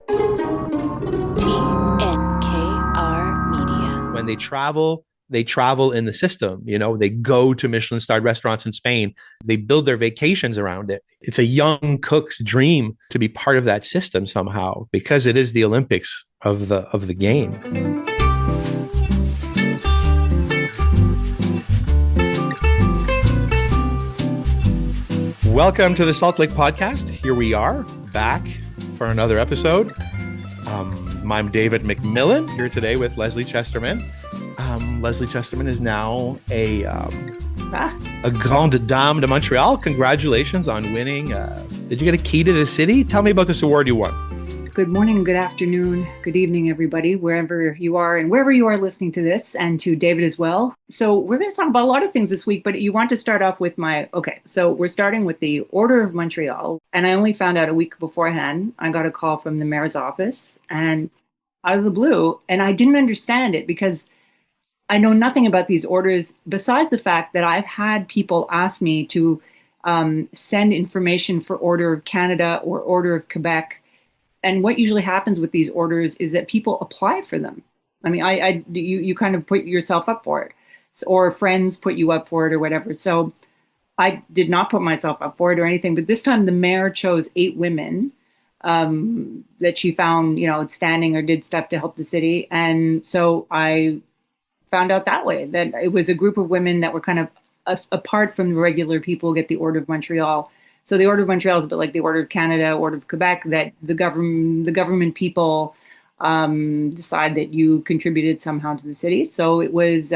TNKR Media. When they travel in the system. They go to Michelin-starred restaurants in Spain. They build their vacations around it. It's a young cook's dream to be part of that system somehow because it is the Olympics of the game. Welcome to the Salt Lake Podcast. Here we are back for another episode. I'm David McMillan here today with Lesley Chesterman. Lesley Chesterman is now a grande dame de Montreal. Congratulations on winning. Did you get a key to the city? Tell me about this award you won. Good morning, good afternoon, good evening, everybody, wherever you are and wherever you are listening to this, and to David as well. So we're going to talk about a lot of things this week, but you want to start off with so we're starting with the Order of Montreal. And I only found out a week beforehand. I got a call from the mayor's office and out of the blue, and I didn't understand it because I know nothing about these orders besides the fact that I've had people ask me to send information for Order of Canada or Order of Quebec. And what usually happens with these orders is that people apply for them. I mean, you kind of put yourself up for it, or friends put you up for it or whatever. So I did not put myself up for it or anything. But this time the mayor chose 8 women that she found, outstanding or did stuff to help the city. And so I found out that way that it was a group of women that were kind of apart from the regular people who get the Order of Montreal. So the Order of Montreal is a bit like the Order of Canada, Order of Quebec, that the government people decide that you contributed somehow to the city. So it was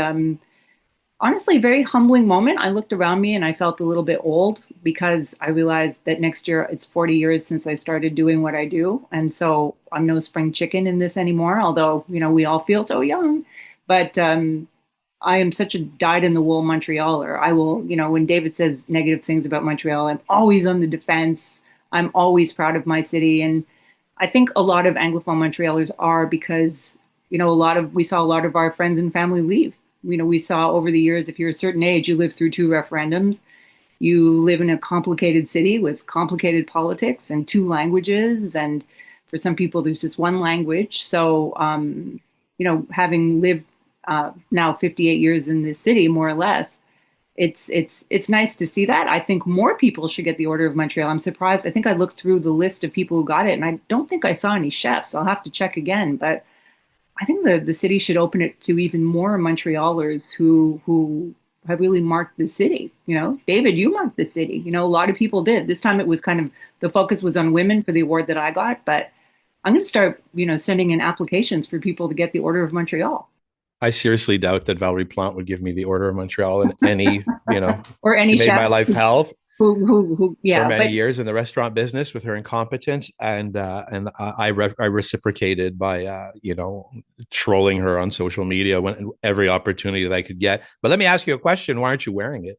honestly a very humbling moment. I looked around me and I felt a little bit old because I realized that next year it's 40 years since I started doing what I do. And so I'm no spring chicken in this anymore, although, we all feel so young. But I am such a dyed-in-the-wool Montrealer. I will, when David says negative things about Montreal, I'm always on the defense. I'm always proud of my city. And I think a lot of Anglophone Montrealers are because, we saw a lot of our friends and family leave. We saw over the years, if you're a certain age, you live through 2 referendums. You live in a complicated city with complicated politics and 2 languages. And for some people, there's just 1 language. So, having lived now 58 years in this city, more or less, it's nice to see that. I think more people should get the Order of Montreal. I'm surprised. I think I looked through the list of people who got it, and I don't think I saw any chefs. I'll have to check again, but I think the city should open it to even more Montrealers who have really marked the city. David, you marked the city. A lot of people did. This time it was kind of, the focus was on women for the award that I got, but I'm going to start, sending in applications for people to get the Order of Montreal. I seriously doubt that Valerie Plante would give me the Order of Montreal in any, or any she made my life hell who for many years in the restaurant business with her incompetence, and I reciprocated by trolling her on social media when every opportunity that I could get. But let me ask you a question: why aren't you wearing it?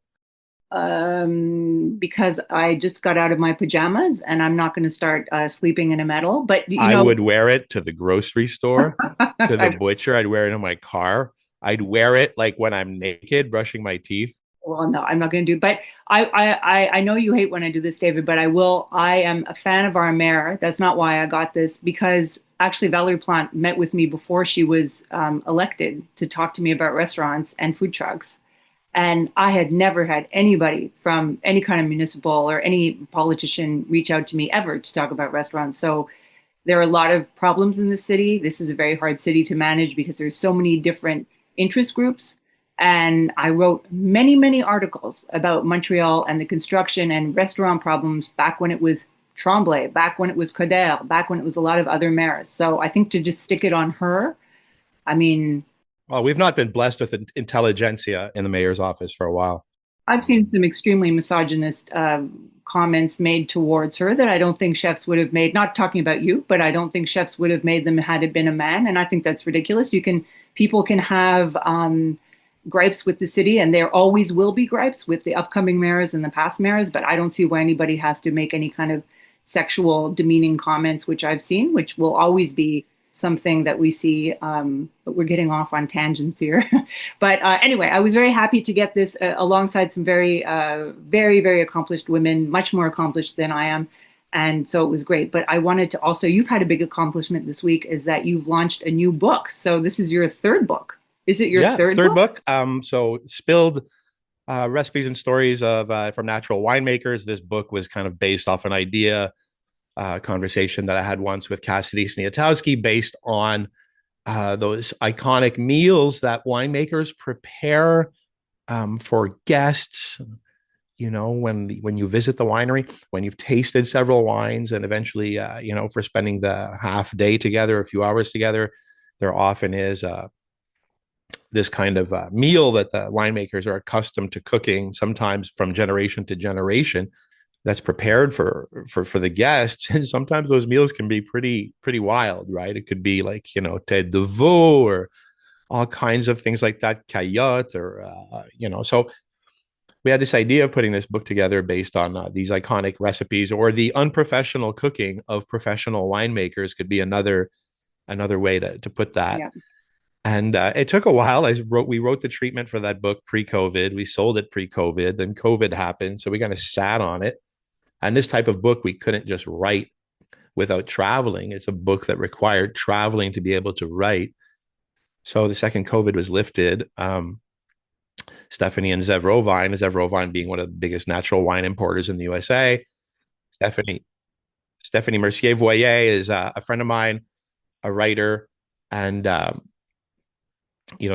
Because I just got out of my pajamas and I'm not going to start sleeping in a metal. But I would wear it to the grocery store, to the butcher. I'd wear it in my car. I'd wear it like when I'm naked, brushing my teeth. Well, no, I'm not going to do. But I know you hate when I do this, David. But I will. I am a fan of our mayor. That's not why I got this, because actually Valerie Plante met with me before she was elected to talk to me about restaurants and food trucks. And I had never had anybody from any kind of municipal or any politician reach out to me ever to talk about restaurants. So there are a lot of problems in the city. This is a very hard city to manage because there's so many different interest groups. And I wrote many, many articles about Montreal and the construction and restaurant problems back when it was Tremblay, back when it was Coder, back when it was a lot of other mayors. So I think to just stick it on her, well, we've not been blessed with intelligentsia in the mayor's office for a while. I've seen some extremely misogynist comments made towards her that I don't think chefs would have made. Not talking about you, but I don't think chefs would have made them had it been a man. And I think that's ridiculous. People can have gripes with the city, and there always will be gripes with the upcoming mayors and the past mayors. But I don't see why anybody has to make any kind of sexual demeaning comments, which I've seen, which will always be something that we see, but we're getting off on tangents here. But anyway, I was very happy to get this alongside some very, very, very accomplished women, much more accomplished than I am. And so it was great. But I wanted to also, you've had a big accomplishment this week, is that you've launched a new book. So this is your third book. Is it your Yeah, third third book? book. So spilled recipes and stories of from natural winemakers. This book was kind of based off an idea, conversation that I had once with Cassidy Sniatowski, based on those iconic meals that winemakers prepare for guests. You know, when you visit the winery, when you've tasted several wines, and eventually, for spending the half day together, a few hours together, there often is this kind of meal that the winemakers are accustomed to cooking, sometimes from generation to generation, that's prepared for the guests. And sometimes those meals can be pretty wild, right? It could be like, tête de veau, or all kinds of things like that, caillotte, or so we had this idea of putting this book together based on these iconic recipes, or the unprofessional cooking of professional winemakers could be another way to put that. Yeah. And it took a while. We wrote the treatment for that book pre-COVID. We sold it pre-COVID. Then COVID happened, so we kind of sat on it. And this type of book we couldn't just write without traveling. It's a book that required traveling to be able to write. So the second COVID was lifted, Stephanie and Zev Rovine being one of the biggest natural wine importers in the USA. Stephanie Stephanie Mercier Voyer is a friend of mine, a writer, and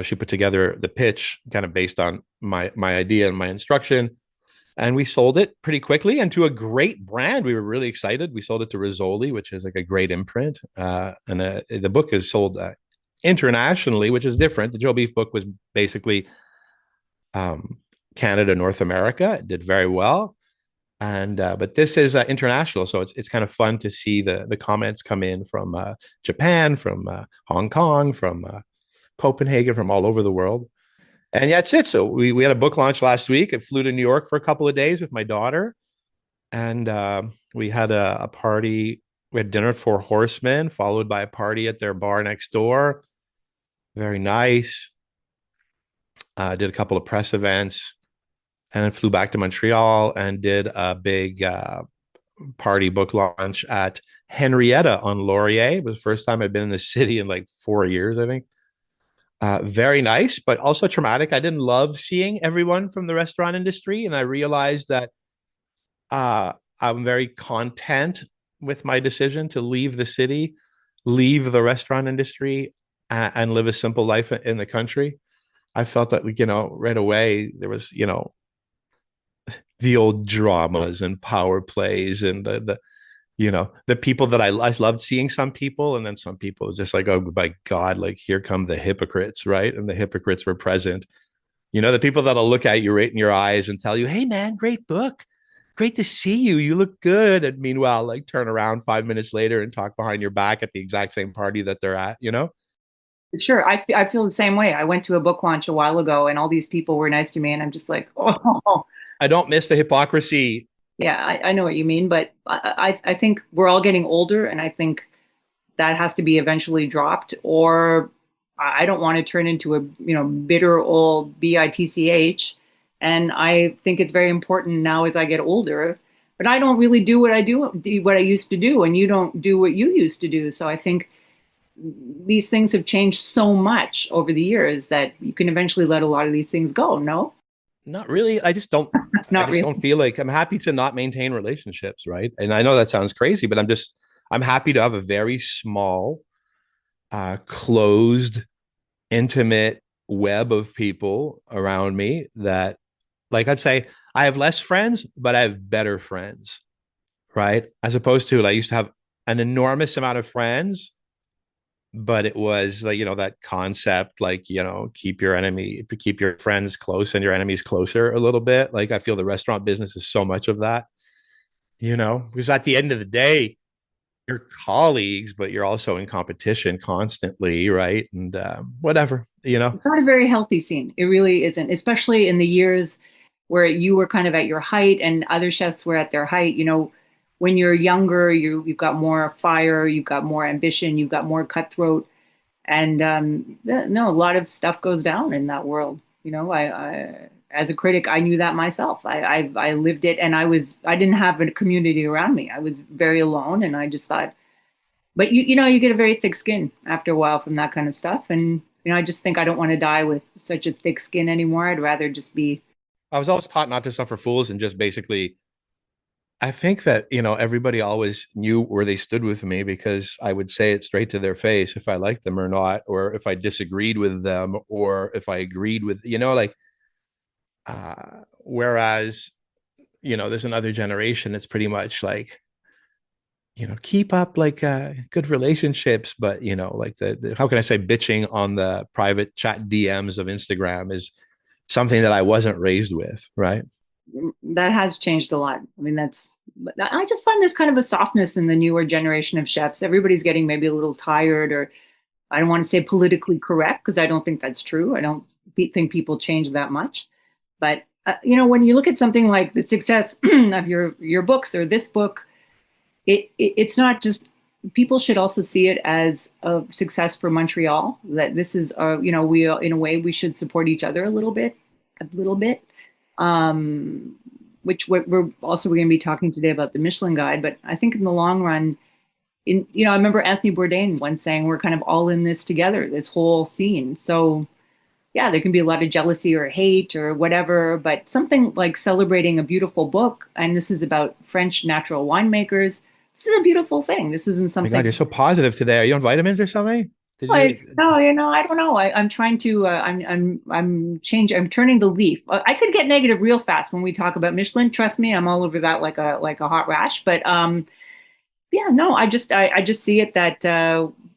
she put together the pitch kind of based on my idea and my instruction, and we sold it pretty quickly and to a great brand. We were really excited. We sold it to Rizzoli, which is like a great imprint, and the book is sold internationally, which is different. The Joe Beef book was basically Canada, North America. It did very well, and but this is international, so it's kind of fun to see the comments come in from Japan, from Hong Kong, from Copenhagen, from all over the world. And yeah, that's it. So we had a book launch last week. I flew to New York for a couple of days with my daughter, and we had a party. We had dinner at Four Horsemen, followed by a party at their bar next door. Very nice. Did a couple of press events, and then flew back to Montreal and did a big party book launch at Henrietta on Laurier. It was the first time I'd been in the city in like 4 years, I think. Very nice, but also traumatic. I didn't love seeing everyone from the restaurant industry, and I realized that I'm very content with my decision to leave the city, leave the restaurant industry, and live a simple life in the country. I felt that, right away there was, the old dramas and power plays, and the people that I loved seeing some people, and then some people just like, oh my God, like here come the hypocrites, right? And the hypocrites were present. The people that'll look at you right in your eyes and tell you, hey man, great book. Great to see you. You look good. And meanwhile, like turn around 5 minutes later and talk behind your back at the exact same party that they're at. Sure. I feel the same way. I went to a book launch a while ago and all these people were nice to me. And I'm just like, oh, I don't miss the hypocrisy. yeah, I know what you mean. But I think we're all getting older. And I think that has to be eventually dropped. Or I don't want to turn into a, bitter old bitch. And I think it's very important now as I get older. But I don't really do what I used to do. And you don't do what you used to do. So I think these things have changed so much over the years that you can eventually let a lot of these things go. No, Not really. I just don't. I not just really. don't feel like I'm happy to not maintain relationships, right? And I know that sounds crazy, but I'm happy to have a very small, closed, intimate web of people around me that, like, I'd say I have less friends, but I have better friends, right? As opposed to, I used to have an enormous amount of friends, but it was like, that concept, like, keep your friends close and your enemies closer a little bit. Like, I feel the restaurant business is so much of that, because at the end of the day, you're colleagues, but you're also in competition constantly, right? And whatever. It's not a very healthy scene. It really isn't, especially in the years where you were kind of at your height and other chefs were at their height. When you're younger, you've got more fire, you've got more ambition, you've got more cutthroat, and no, a lot of stuff goes down in that world. I as a critic, I knew that myself. I lived it, and I didn't have a community around me. I was very alone, and I just thought, but you get a very thick skin after a while from that kind of stuff, and I just think I don't want to die with such a thick skin anymore. I'd rather just be. I was always taught not to suffer fools and just basically I think that, everybody always knew where they stood with me because I would say it straight to their face if I liked them or not, or if I disagreed with them, or if I agreed with, whereas, there's another generation. It's pretty much like, keep up like good relationships, but like how can I say bitching on the private chat DMs of Instagram is something that I wasn't raised with, right? That has changed a lot. I mean, I just find there's kind of a softness in the newer generation of chefs. Everybody's getting maybe a little tired, or I don't want to say politically correct because I don't think that's true. I don't think people change that much. But when you look at something like the success of your books or this book, it's not just, people should also see it as a success for Montreal. That this is, we in a way we should support each other a little bit. Um, which we're also going to be talking today about the Michelin Guide. But I think in the long run, I remember Anthony Bourdain once saying we're kind of all in this together, this whole scene. So yeah, there can be a lot of jealousy or hate or whatever, but something like celebrating a beautiful book, and this is about French natural winemakers. This is a beautiful thing. This isn't Oh my God, something. you're so positive today. Are you on vitamins or something? Did Well, you? it's no, I don't know. I'm trying to. I'm turning the leaf. I could get negative real fast when we talk about Michelin. Trust me, I'm all over that like a hot rash. But yeah, no, I just see it that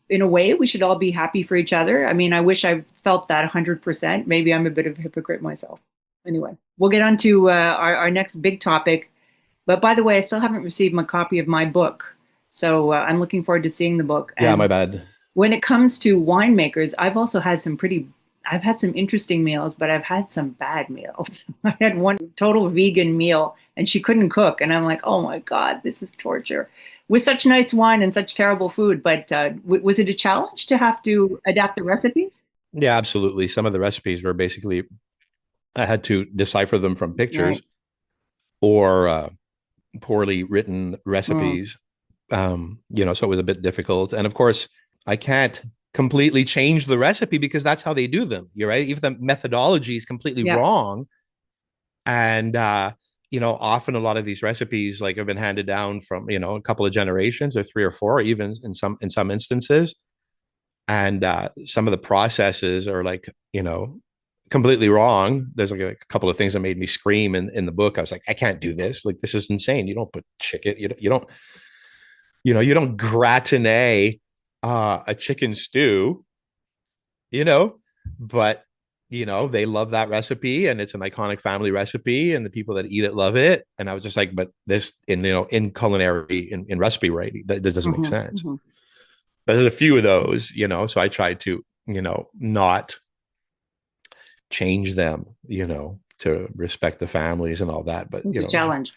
in a way we should all be happy for each other. I mean, I wish I felt that 100%. Maybe I'm a bit of a hypocrite myself. Anyway, we'll get on to our next big topic. But by the way, I still haven't received my copy of my book, so I'm looking forward to seeing the book. Yeah, my And bad. when it comes to winemakers, I've had some interesting meals, but I've had some bad meals. I had one total vegan meal and she couldn't cook. And I'm like, oh my God, this is torture with such nice wine and such terrible food. But was it a challenge to have to adapt the recipes? Yeah, absolutely. Some of the recipes were basically I had to decipher them from Right. pictures or poorly written Mm, recipes. So it was a bit difficult. And of course, I can't completely change the recipe because that's how they do them. You're right. If the methodology is completely yeah. wrong, and often a lot of these recipes like have been handed down from a couple of generations or three or four, even in some instances, and some of the processes are like completely wrong. There's like a couple of things that made me scream in the book. I was like, I can't do this. Like, this is insane. You don't put chicken. You don't gratinate a chicken stew. You know, but they love that recipe, and it's an iconic family recipe, and the people that eat it love it. And I was just like, but this in culinary in recipe writing, that doesn't make Hmm. sense. Hmm. But there's a few of those, so I tried to not change them, to respect the families and all that. But It's a challenge.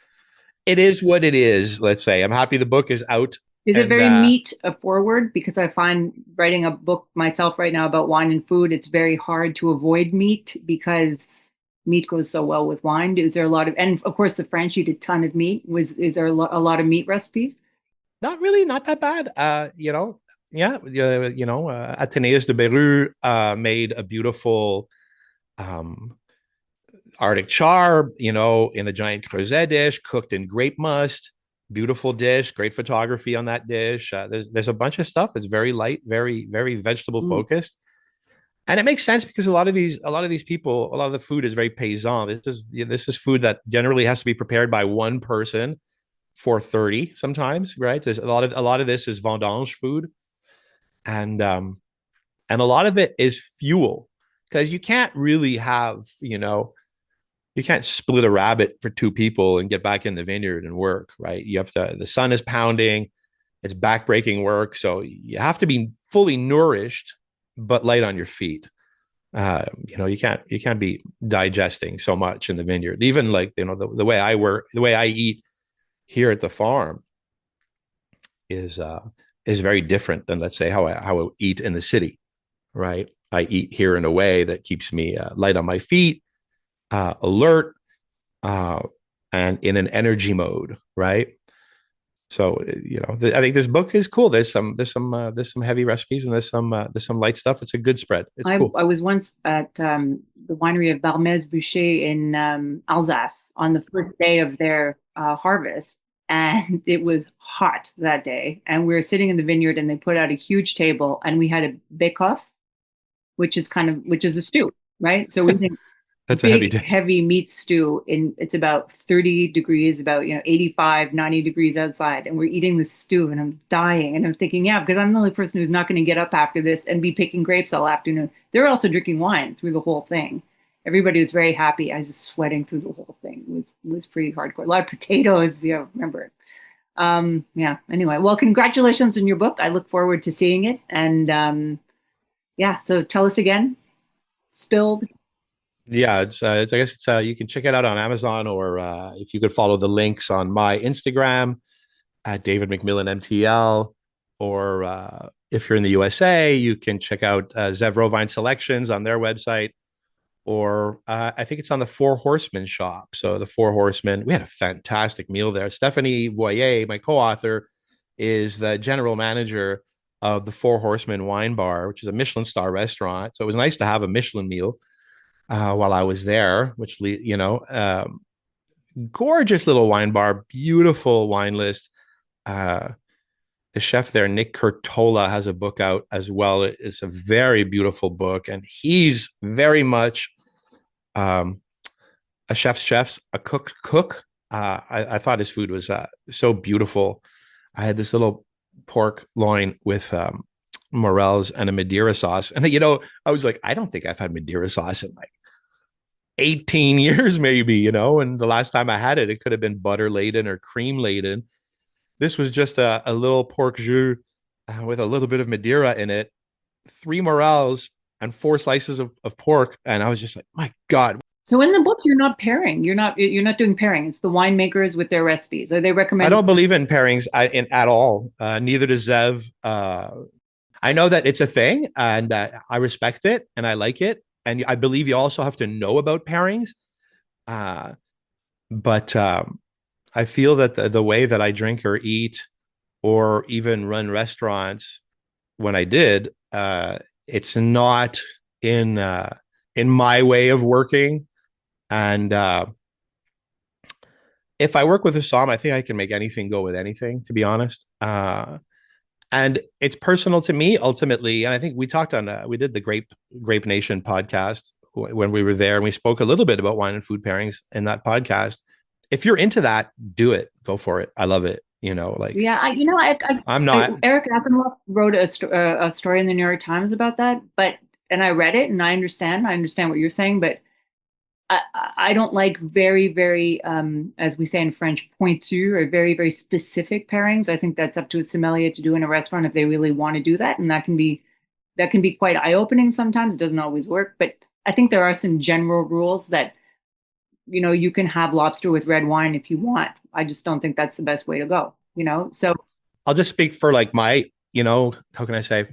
it is what it is. Let's say I'm happy the book is out, Is it and very meat forward? Because I find writing a book myself right now about wine and food, it's very hard to avoid meat because meat goes so well with wine. Is there a lot of, and of course the French eat a ton of meat. Is there a lot of meat recipes? not really, not that bad. Yeah, Athenaeus de Beru made a beautiful um, Arctic char, in a giant creuset dish, cooked in grape must. Beautiful dish, great photography on that dish. There's a bunch of stuff that's very light, very very vegetable Mm, focused, and it makes sense because a lot of these people, a lot of the food is very paysan. This is food that generally has to be prepared by one person for 30 sometimes, right? There's a lot of this is vendange food, and and a lot of it is fuel because you can't really have you can't split a rabbit for two people and get back in the vineyard and work, right? You have to, the sun is pounding, it's backbreaking work. So you have to be fully nourished, but light on your feet. You can't be digesting so much in the vineyard. Even like, the way I work, the way I eat here at the farm is very different than, let's say, how I eat in the city, right? I eat here in a way that keeps me light on my feet, alert, uh, and in an energy mode, right? So I think this book is cool. There's some heavy recipes and there's some light stuff. It's a good spread. It's cool. I was once at the winery of Barmez Boucher in Alsace on the first day of their harvest, and it was hot that day. And we were sitting in the vineyard, and they put out a huge table, and we had a bake-off, which is a stew, right? So we did That's a heavy big, day. heavy meat stew. It's about 30 degrees, about 85, 90 degrees outside, and we're eating this stew, and I'm dying. And I'm thinking, yeah, because I'm the only person who's not going to get up after this and be picking grapes all afternoon. They're also drinking wine through the whole thing. Everybody was very happy. I was just sweating through the whole thing. It was pretty hardcore. A lot of potatoes, remember it. Yeah. Anyway, well, congratulations on your book. I look forward to seeing it. And yeah, so tell us again. Spilled. Yeah, I guess you can check it out on Amazon, or if you could follow the links on my Instagram at David McMillan MTL, or if you're in the USA, you can check out Zevro Vine Selections on their website, or I think it's on the Four Horsemen shop. So the Four Horsemen, we had a fantastic meal there. Stephanie Voyer, my co-author, is the general manager of the Four Horsemen Wine Bar, which is a Michelin star restaurant. So it was nice to have a Michelin meal while I was there, gorgeous little wine bar, beautiful wine list. Uh, the chef there, Nick Curtola, has a book out as well. It's a very beautiful book, and he's very much a a cook. I thought his food was so beautiful. I had this little pork loin with morels and a Madeira sauce, and I was like, I don't think I've had Madeira sauce in like 18 years, maybe, and the last time I had it, it could have been butter laden or cream laden. This was just a little pork jus with a little bit of Madeira in it, three morels and four slices of pork. And I was just like, my God. So in the book, you're not pairing. You're not doing pairing. It's the winemakers with their recipes. Are they I recommending? don't believe in pairings at all. Neither does Zev. I know that it's a thing, and I respect it and I like it. And I believe you also have to know about pairings. Uh, but I feel that the way that I drink or eat or even run restaurants when I did, it's not in in my way of working. And if I work with a som, I think I can make anything go with anything, to be honest. And it's personal to me ultimately. And I think we did the Grape Nation podcast when we were there, and we spoke a little bit about wine and food pairings in that podcast. If you're into that, do it, go for it. I love it. Yeah, I'm not. Eric Asimov wrote a story in the New York Times about that, and I read it, and I understand what you're saying, but I don't like very, very, as we say in French, pointu, or very, very specific pairings. I think that's up to a sommelier to do in a restaurant if they really want to do that, and that can be quite eye-opening sometimes. It doesn't always work, but I think there are some general rules that you can have lobster with red wine if you want. I just don't think that's the best way to go. So I'll just speak for like how can I say?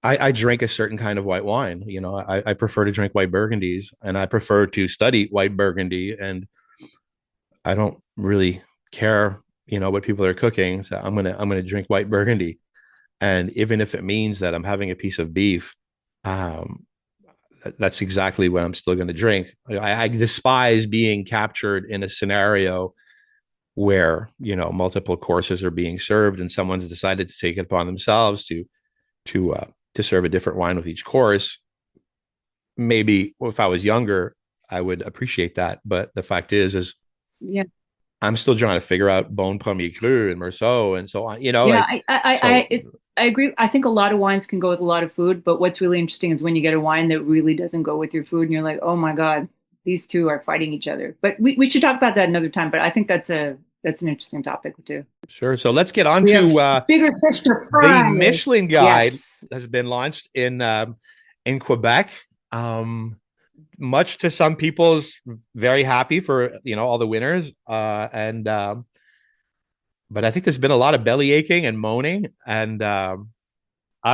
I drink a certain kind of white wine. I prefer to drink white burgundies, and I prefer to study white burgundy, and I don't really care, what people are cooking. So I'm gonna drink white burgundy, and even if it means that I'm having a piece of beef, um, that's exactly what I'm still going to drink. I despise being captured in a scenario where multiple courses are being served, and someone's decided to take it upon themselves to serve a different wine with each course. Maybe if I was younger, I would appreciate that. But the fact is yeah. I'm still trying to figure out Bon Premier Cru and Meursault and so on. Yeah, Like so. I agree. I think a lot of wines can go with a lot of food, but what's really interesting is when you get a wine that really doesn't go with your food, and you're like, oh my God, these two are fighting each other. But we should talk about that another time. But I think that's an interesting topic too. Sure. So let's get on We have to bigger fish to the fry. Michelin Guide Yes. has been launched in Quebec. Much to some people's very happy for all the winners, and but I think there's been a lot of belly aching and moaning, and I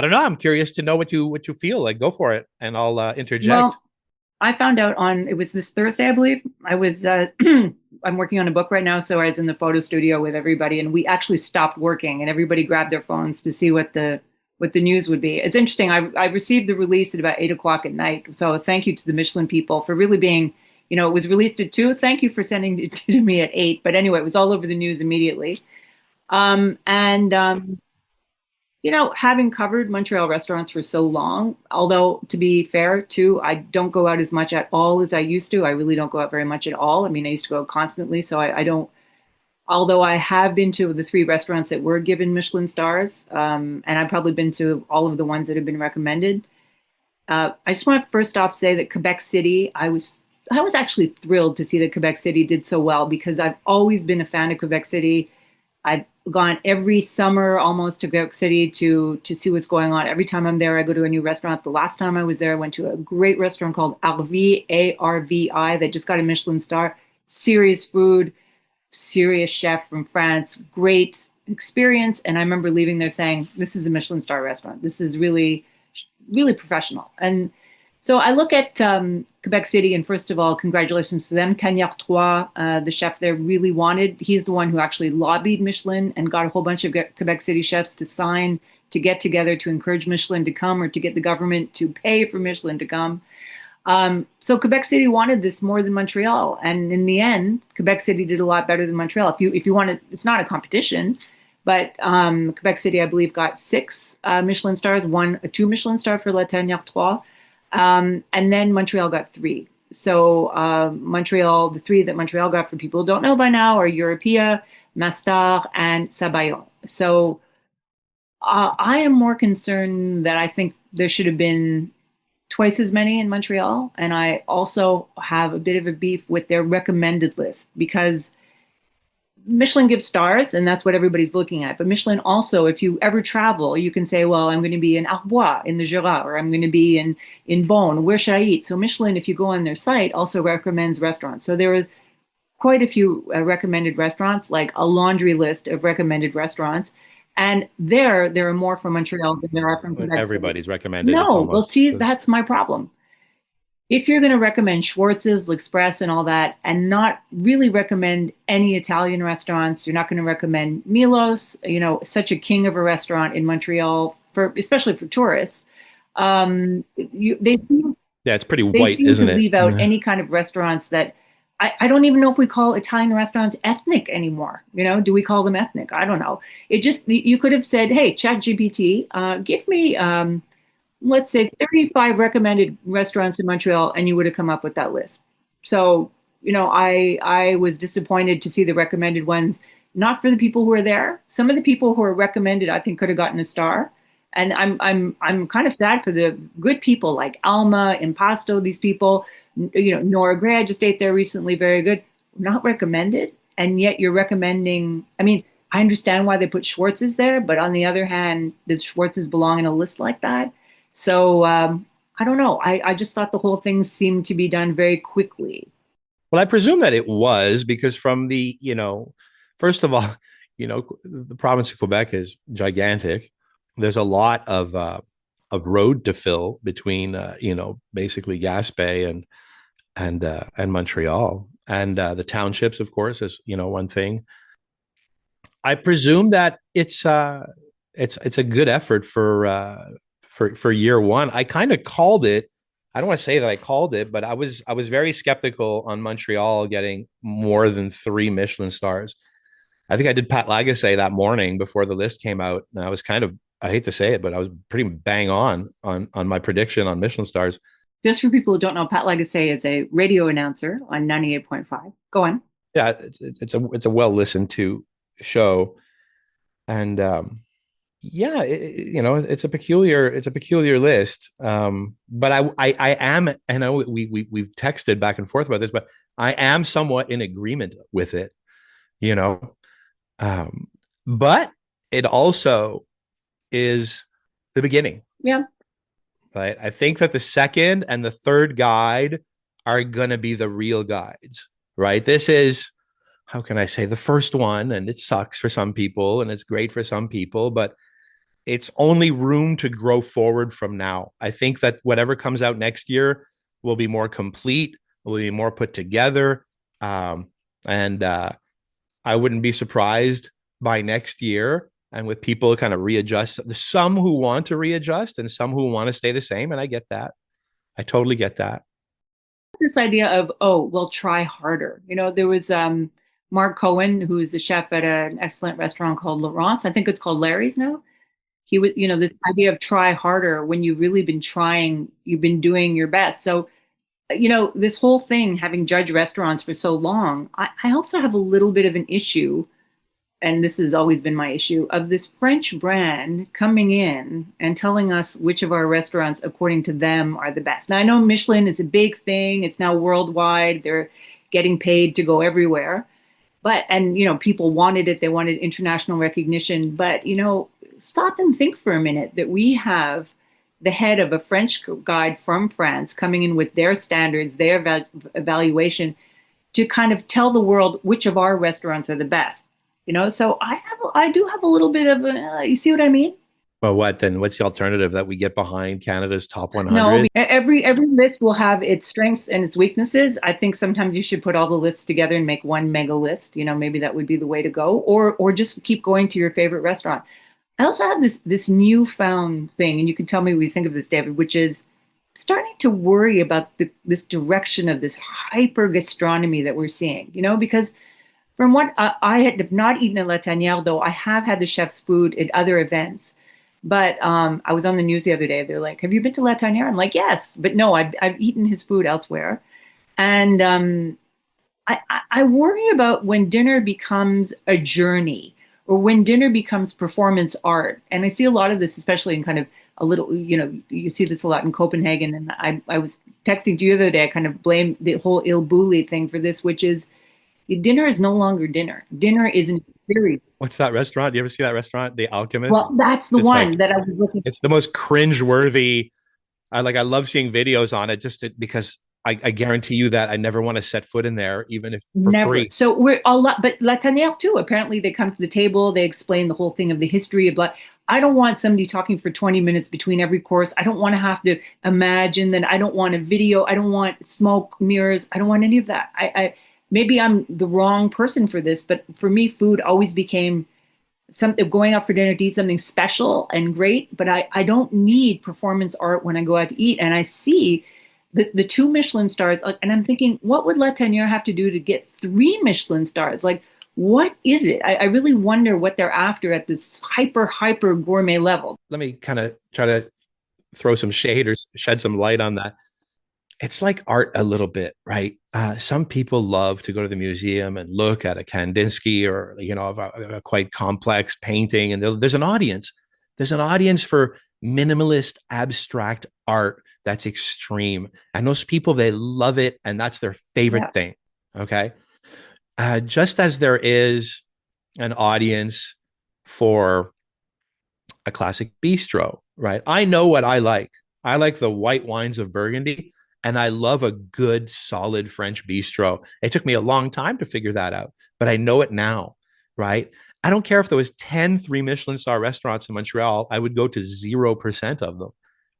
don't know. I'm curious to know what you feel. Like, go for it, and I'll interject. Well, I found out on it was this Thursday, I believe. I was I'm working on a book right now, so I was in the photo studio with everybody, and we actually stopped working, and everybody grabbed their phones to see what the news would be. It's interesting. I received the release at about 8 o'clock at night, so thank you to the Michelin people for really being. It was released at 2. Thank you for sending it to me at 8. But anyway, it was all over the news immediately. And having covered Montreal restaurants for so long, although to be fair too, I don't go out as much at all as I used to. I really don't go out very much at all. I mean, I used to go constantly, so I don't. Although I have been to the 3 restaurants that were given Michelin stars, and I've probably been to all of the ones that have been recommended. I just want to first off say that Quebec City, I was actually thrilled to see that Quebec City did so well because I've always been a fan of Quebec City. I've gone every summer almost to Quebec City to see what's going on. Every time I'm there, I go to a new restaurant. The last time I was there, I went to a great restaurant called Arvi, Arvi, that just got a Michelin star. Serious food, serious chef from France, great experience. And I remember leaving there saying, "This is a Michelin star restaurant. This is really, really professional." And so I look at Quebec City, and first of all, congratulations to them. Tanyard Trois, the chef there, really wanted. He's the one who actually lobbied Michelin and got a whole bunch of Quebec City chefs to sign to get together to encourage Michelin to come or to get the government to pay for Michelin to come. So Quebec City wanted this more than Montreal, and in the end, Quebec City did a lot better than Montreal. If you want to, it's not a competition, but Quebec City, I believe, got 6 Michelin stars, 2 Michelin star for La Tanière Trois. And then Montreal got 3. So Montreal, the 3 that Montreal got, for people who don't know by now, are Europea, Mastar, and Sabayon. So I am more concerned that I think there should have been twice as many in Montreal. And I also have a bit of a beef with their recommended list because Michelin gives stars, and that's what everybody's looking at. But Michelin also, if you ever travel, you can say, well, I'm going to be in Arbois in the Jura, or I'm going to be in Beaune. Where should I eat? So Michelin, if you go on their site, also recommends restaurants. So there are quite a few recommended restaurants, like a laundry list of recommended restaurants. And there are more from Montreal than there are from When Quebec City. everybody's recommended, it's No, well, almost see, that's my problem. If you're going to recommend Schwartz's, L'Express, and all that, and not really recommend any Italian restaurants, you're not going to recommend Milos, such a king of a restaurant in Montreal, especially for tourists. They seem yeah, it's pretty they white, seem to isn't it? leave out any kind of restaurants that I don't even know if we call Italian restaurants ethnic anymore. Do we call them ethnic? I don't know. It just, you could have said, hey, ChatGPT, give me let's say 35 recommended restaurants in Montreal, and you would have come up with that list. So, I was disappointed to see the recommended ones, not for the people who are there. Some of the people who are recommended, I think, could have gotten a star. And I'm kind of sad for the good people like Alma, Impasto, these people, Nora Gray, I just ate there recently, very good, not recommended. And yet you're recommending, I mean, I understand why they put Schwartz's there, but on the other hand, does Schwartz's belong in a list like that? So I don't know. I just thought the whole thing seemed to be done very quickly. Well, I presume that it was because from first of all, the province of Quebec is gigantic. There's a lot of road to fill between, basically Gaspé and Montreal, and the townships, of course, is one thing. I presume that it's a good effort for year one. I kind of called it. I don't want to say that I called it, but I was very skeptical on Montreal getting more than 3 Michelin stars. I think I did Pat Lagasse that morning before the list came out, and I was kind of, I hate to say it, but I was pretty bang on my prediction on Michelin stars. Just for people who don't know, Pat Lagasse is a radio announcer on 98.5. Go on. Yeah, it's a well listened to show, and yeah, it's a peculiar list. But I am, I know we've texted back and forth about this, but I am somewhat in agreement with it, you know. But it also is the beginning. Yeah. Right. I think that the second and the third guide are going to be the real guides, right? This is, how can I say, the first one, and it sucks for some people and it's great for some people, but it's only room to grow forward from now. I think that whatever comes out next year will be more complete, will be more put together. And I wouldn't be surprised by next year. And with people kind of readjust, there's some who want to readjust and some who want to stay the same. And I get that. I totally get that. This idea of, oh, we'll try harder. There was Mark Cohen, who is the chef at an excellent restaurant called Laurence. I think it's called Larry's now. He was, this idea of try harder when you've really been trying, you've been doing your best. So, this whole thing, having judged restaurants for so long, I also have a little bit of an issue, and this has always been my issue, of this French brand coming in and telling us which of our restaurants, according to them, are the best. Now, I know Michelin is a big thing. It's now worldwide. They're getting paid to go everywhere. And people wanted it. They wanted international recognition. But, stop and think for a minute that we have the head of a French guide from France coming in with their standards, their evaluation to kind of tell the world which of our restaurants are the best. So I do have a little bit of you see what I mean? Well, what then? What's the alternative that we get behind Canada's top No, 100? every list will have its strengths and its weaknesses. I think sometimes you should put all the lists together and make one mega list. Maybe that would be the way to go, or just keep going to your favorite restaurant. I also have this newfound thing, and you can tell me what you think of this, David, which is starting to worry about this direction of this hyper gastronomy that we're seeing. Because from what I have not eaten at La Tanière, though I have had the chef's food at other events. But I was on the news the other day. They're like, "Have you been to La Tanière?" I'm like, "Yes," but no, I've eaten his food elsewhere, and I worry about when dinner becomes a journey or when dinner becomes performance art. And I see a lot of this, especially in kind of a little, you see this a lot in Copenhagen. And I was texting to you the other day. I kind of blame the whole Il Bulli thing for this, which is dinner is no longer dinner. Dinner is an experience. What's that restaurant? Do you ever see that restaurant, The Alchemist? Well, that's the It's one like that I was looking for. it's the most cringe-worthy. I love seeing videos on it because I guarantee you that I never want to set foot in there, even if for Never. free. So we're a lot, but La Tanière too. Apparently, they come to the table, they explain the whole thing of the history of blood. I don't want somebody talking for 20 minutes between every course. I don't want to have to imagine that. I don't want a video. I don't want smoke mirrors. I don't want any of that. I maybe I'm the wrong person for this, but for me, food always became something, going out for dinner to eat something special and great. But I don't need performance art when I go out to eat, and I see the 2 Michelin stars, and I'm thinking, what would La Tanière have to do to get 3 Michelin stars? Like, what is it? I really wonder what they're after at this hyper gourmet level. Let me kind of try to throw some shade or shed some light on that. It's like art a little bit, right? Some people love to go to the museum and look at a Kandinsky or a quite complex painting, and there's an audience. There's an audience for minimalist, abstract art that's extreme, and those people, they love it, and that's their favorite thing. Okay, just as there is an audience for a classic bistro, right? I know what I like. I like the white wines of Burgundy. And I love a good, solid French bistro. It took me a long time to figure that out, but I know it now, right? I don't care if there was 10 3 Michelin star restaurants in Montreal, I would go to 0% of them,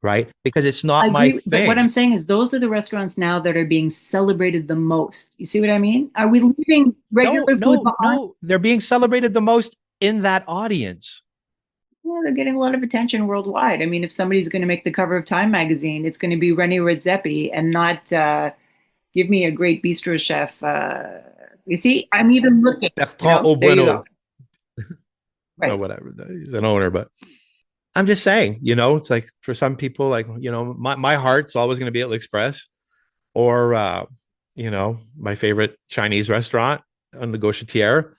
right? Because it's not my thing. But what I'm saying is those are the restaurants now that are being celebrated the most. You see what I mean? Are we leaving regular food behind? No, they're being celebrated the most in that audience. Yeah, they're getting a lot of attention worldwide. I mean, if somebody's going to make the cover of Time magazine, it's going to be René Redzepi and not give me a great bistro chef. You see, I'm even looking. Bertrand Aubueneau. Right. Or whatever. He's an owner, but I'm just saying, it's like for some people, like, my heart's always going to be at L'Express or, my favorite Chinese restaurant on the Gauchetière.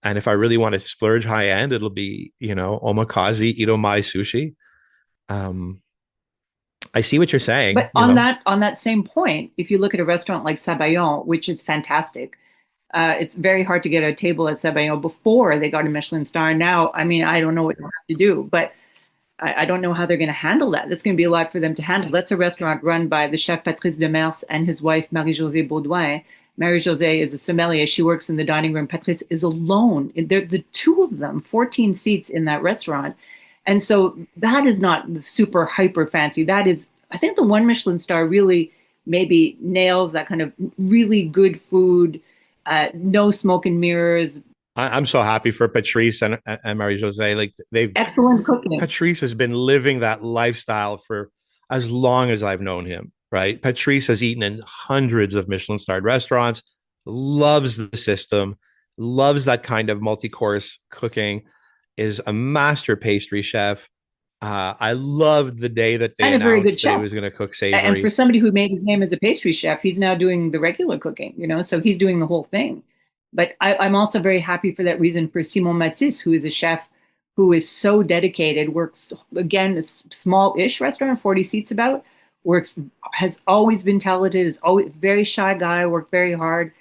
And if I really want to splurge high end, it'll be, Omakase, Itomai sushi. I see what you're saying. But on that same point, if you look at a restaurant like Sabayon, which is fantastic, it's very hard to get a table at Sabayon before they got a Michelin star. Now, I mean, I don't know what you have to do, but I don't know how they're going to handle that. That's going to be a lot for them to handle. That's a restaurant run by the chef Patrice Demers and his wife, Marie-Josée Baudouin. Marie-Josée is a sommelier. She works in the dining room. Patrice is alone. They're the 2 of them, 14 seats in that restaurant. And so that is not super hyper fancy. That is I think the one Michelin star really maybe nails that kind of really good food, no smoke and mirrors, I'm so happy for Patrice and Marie Jose. Like they've excellent cooking. Patrice has been living that lifestyle for as long as I've known him, right? Patrice has eaten in hundreds of Michelin starred restaurants, loves the system, loves that kind of multi course cooking, is a master pastry chef. I loved the day that they And a very good announced that he chef. was going to cook And for savory. somebody who made his name as a pastry chef, he's now doing the regular cooking, so he's doing the whole thing. But I'm also very happy for that reason for Simon Matisse, who is a chef who is so dedicated, works again, a small-ish restaurant, 40 seats about, works, has always been talented, is always very shy guy, worked very hard.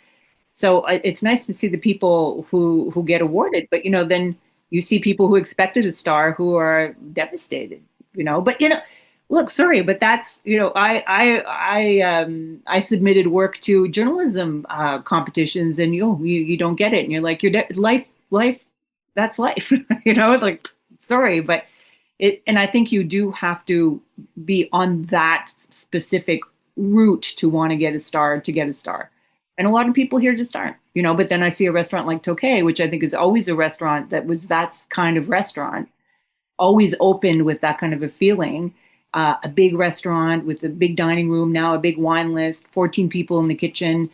So it's nice to see the people who get awarded, but then you see people who expected a star who are devastated, But look, sorry, but that's I submitted work to journalism competitions, and you don't get it, and you're like life, that's life, like sorry, but and I think you do have to be on that specific route to want to get a star to get a star. And a lot of people here just aren't, But then I see a restaurant like Tokay, which I think is always a restaurant that was that kind of restaurant, always opened with that kind of a feeling. A big restaurant with a big dining room, now a big wine list, 14 people in the kitchen,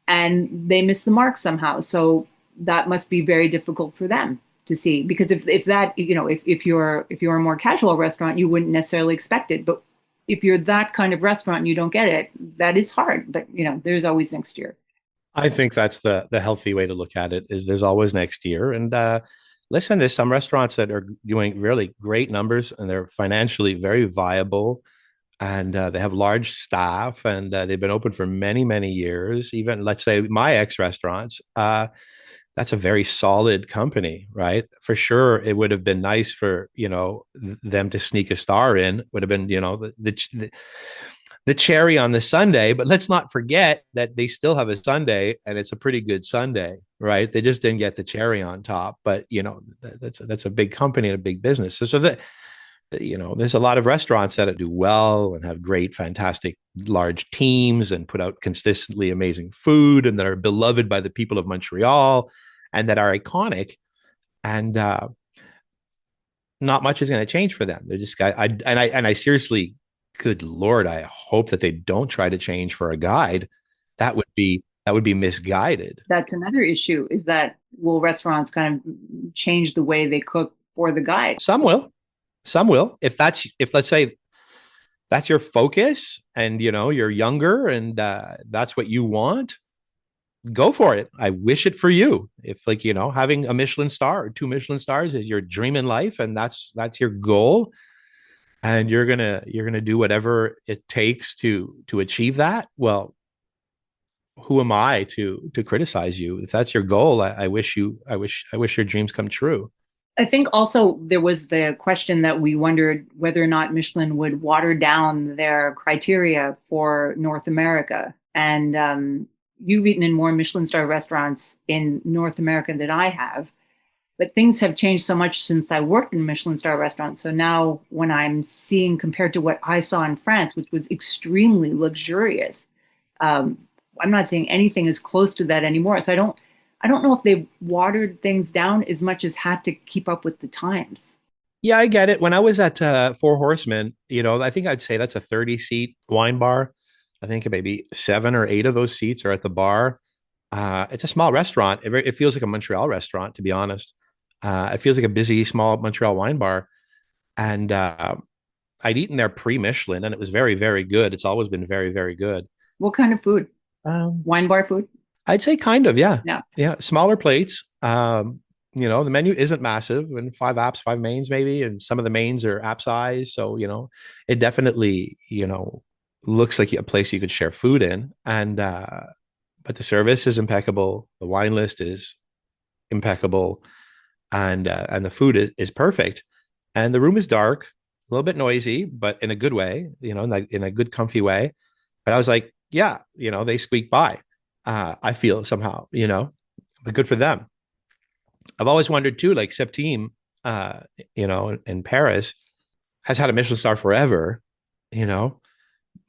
and they miss the mark somehow. So that must be very difficult for them to see, because if that, if you're a more casual restaurant, you wouldn't necessarily expect it. But if you're that kind of restaurant and you don't get it, that is hard. But there's always next year. I think that's the healthy way to look at it. Is there's always next year, and listen, there's some restaurants that are doing really great numbers and they're financially very viable, and they have large staff, and they've been open for many years. Even let's say my ex restaurants, that's a very solid company, right? For sure, it would have been nice for them to sneak a star in. Would have been the cherry on the sundae, but let's not forget that they still have a sundae and it's a pretty good sundae, right? They just didn't get the cherry on top, but that's a big company and a big business. So that there's a lot of restaurants that do well and have great, fantastic, large teams and put out consistently amazing food and that are beloved by the people of Montreal and that are iconic. And not much is going to change for them. They're just I seriously, good Lord, I hope that they don't try to change for a guide. That would be misguided. That's another issue, is that will restaurants kind of change the way they cook for the guide? Some will. Some will. If let's say that's your focus and you're younger and that's what you want, go for it. I wish it for you. If having a Michelin star or two Michelin stars is your dream in life and that's your goal, and you're gonna do whatever it takes to achieve that, well, who am I to criticize you? If that's your goal, I wish your dreams come true. I think also there was the question that we wondered whether or not Michelin would water down their criteria for North America. And you've eaten in more Michelin star restaurants in North America than I have. But things have changed so much since I worked in Michelin star restaurants. So now when I'm seeing compared to what I saw in France, which was extremely luxurious, um, I'm not seeing anything as close to that anymore. So I don't know if they've watered things down as much as had to keep up with the times. Yeah, I get it. When I was at Four Horsemen, I think I'd say that's a 30-seat wine bar. I think maybe 7 or 8 of those seats are at the bar. It's a small restaurant. It feels like a Montreal restaurant, to be honest. It feels like a busy, small Montreal wine bar. And I'd eaten there pre-Michelin, and it was very, very good. It's always been very, very good. What kind of food? Um, Wine bar food? I'd say kind of, yeah. Yeah. Yeah, smaller plates. The menu isn't massive, and 5 apps, 5 mains maybe, and some of the mains are app size. So, it definitely, looks like a place you could share food in. And but the service is impeccable. The wine list is impeccable, and the food is perfect. And the room is dark, a little bit noisy, but in a good way, in a good, comfy way. But I was like, yeah, they squeak by. I feel somehow, but good for them. I've always wondered too, like Septime, in Paris has had a Michelin star forever, you know,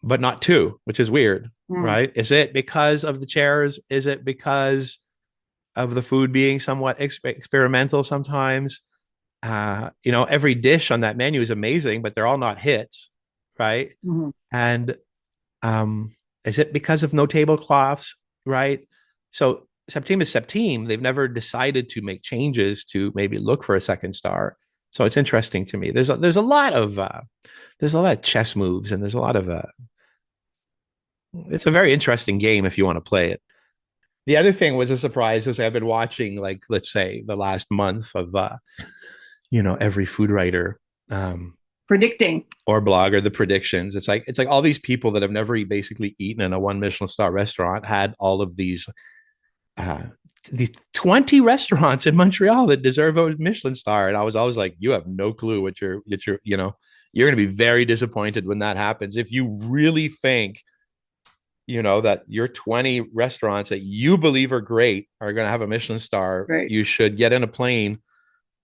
but not two, which is weird, Mm. right? Is it because of the chairs? Is it because of the food being somewhat experimental sometimes? Every dish on that menu is amazing, but they're all not hits, right? Mhm. And um, is it because of no tablecloths, right? So Septime is Septime. They've never decided to make changes to maybe look for a second star. So it's interesting to me. There's a lot of chess moves, and there's a lot of it's a very interesting game if you want to play it. The other thing was a surprise was I've been watching, like, let's say the last month of every food writer Predicting. or blogger, the predictions. It's like all these people that have never basically eaten in a one Michelin star restaurant had all of uh these 20 restaurants in Montreal that deserve a Michelin star. And I was always like, you have no clue you're gonna be very disappointed when that happens. If you really think that your 20 restaurants that you believe are great are going to have a Michelin star, Right. you should get in a plane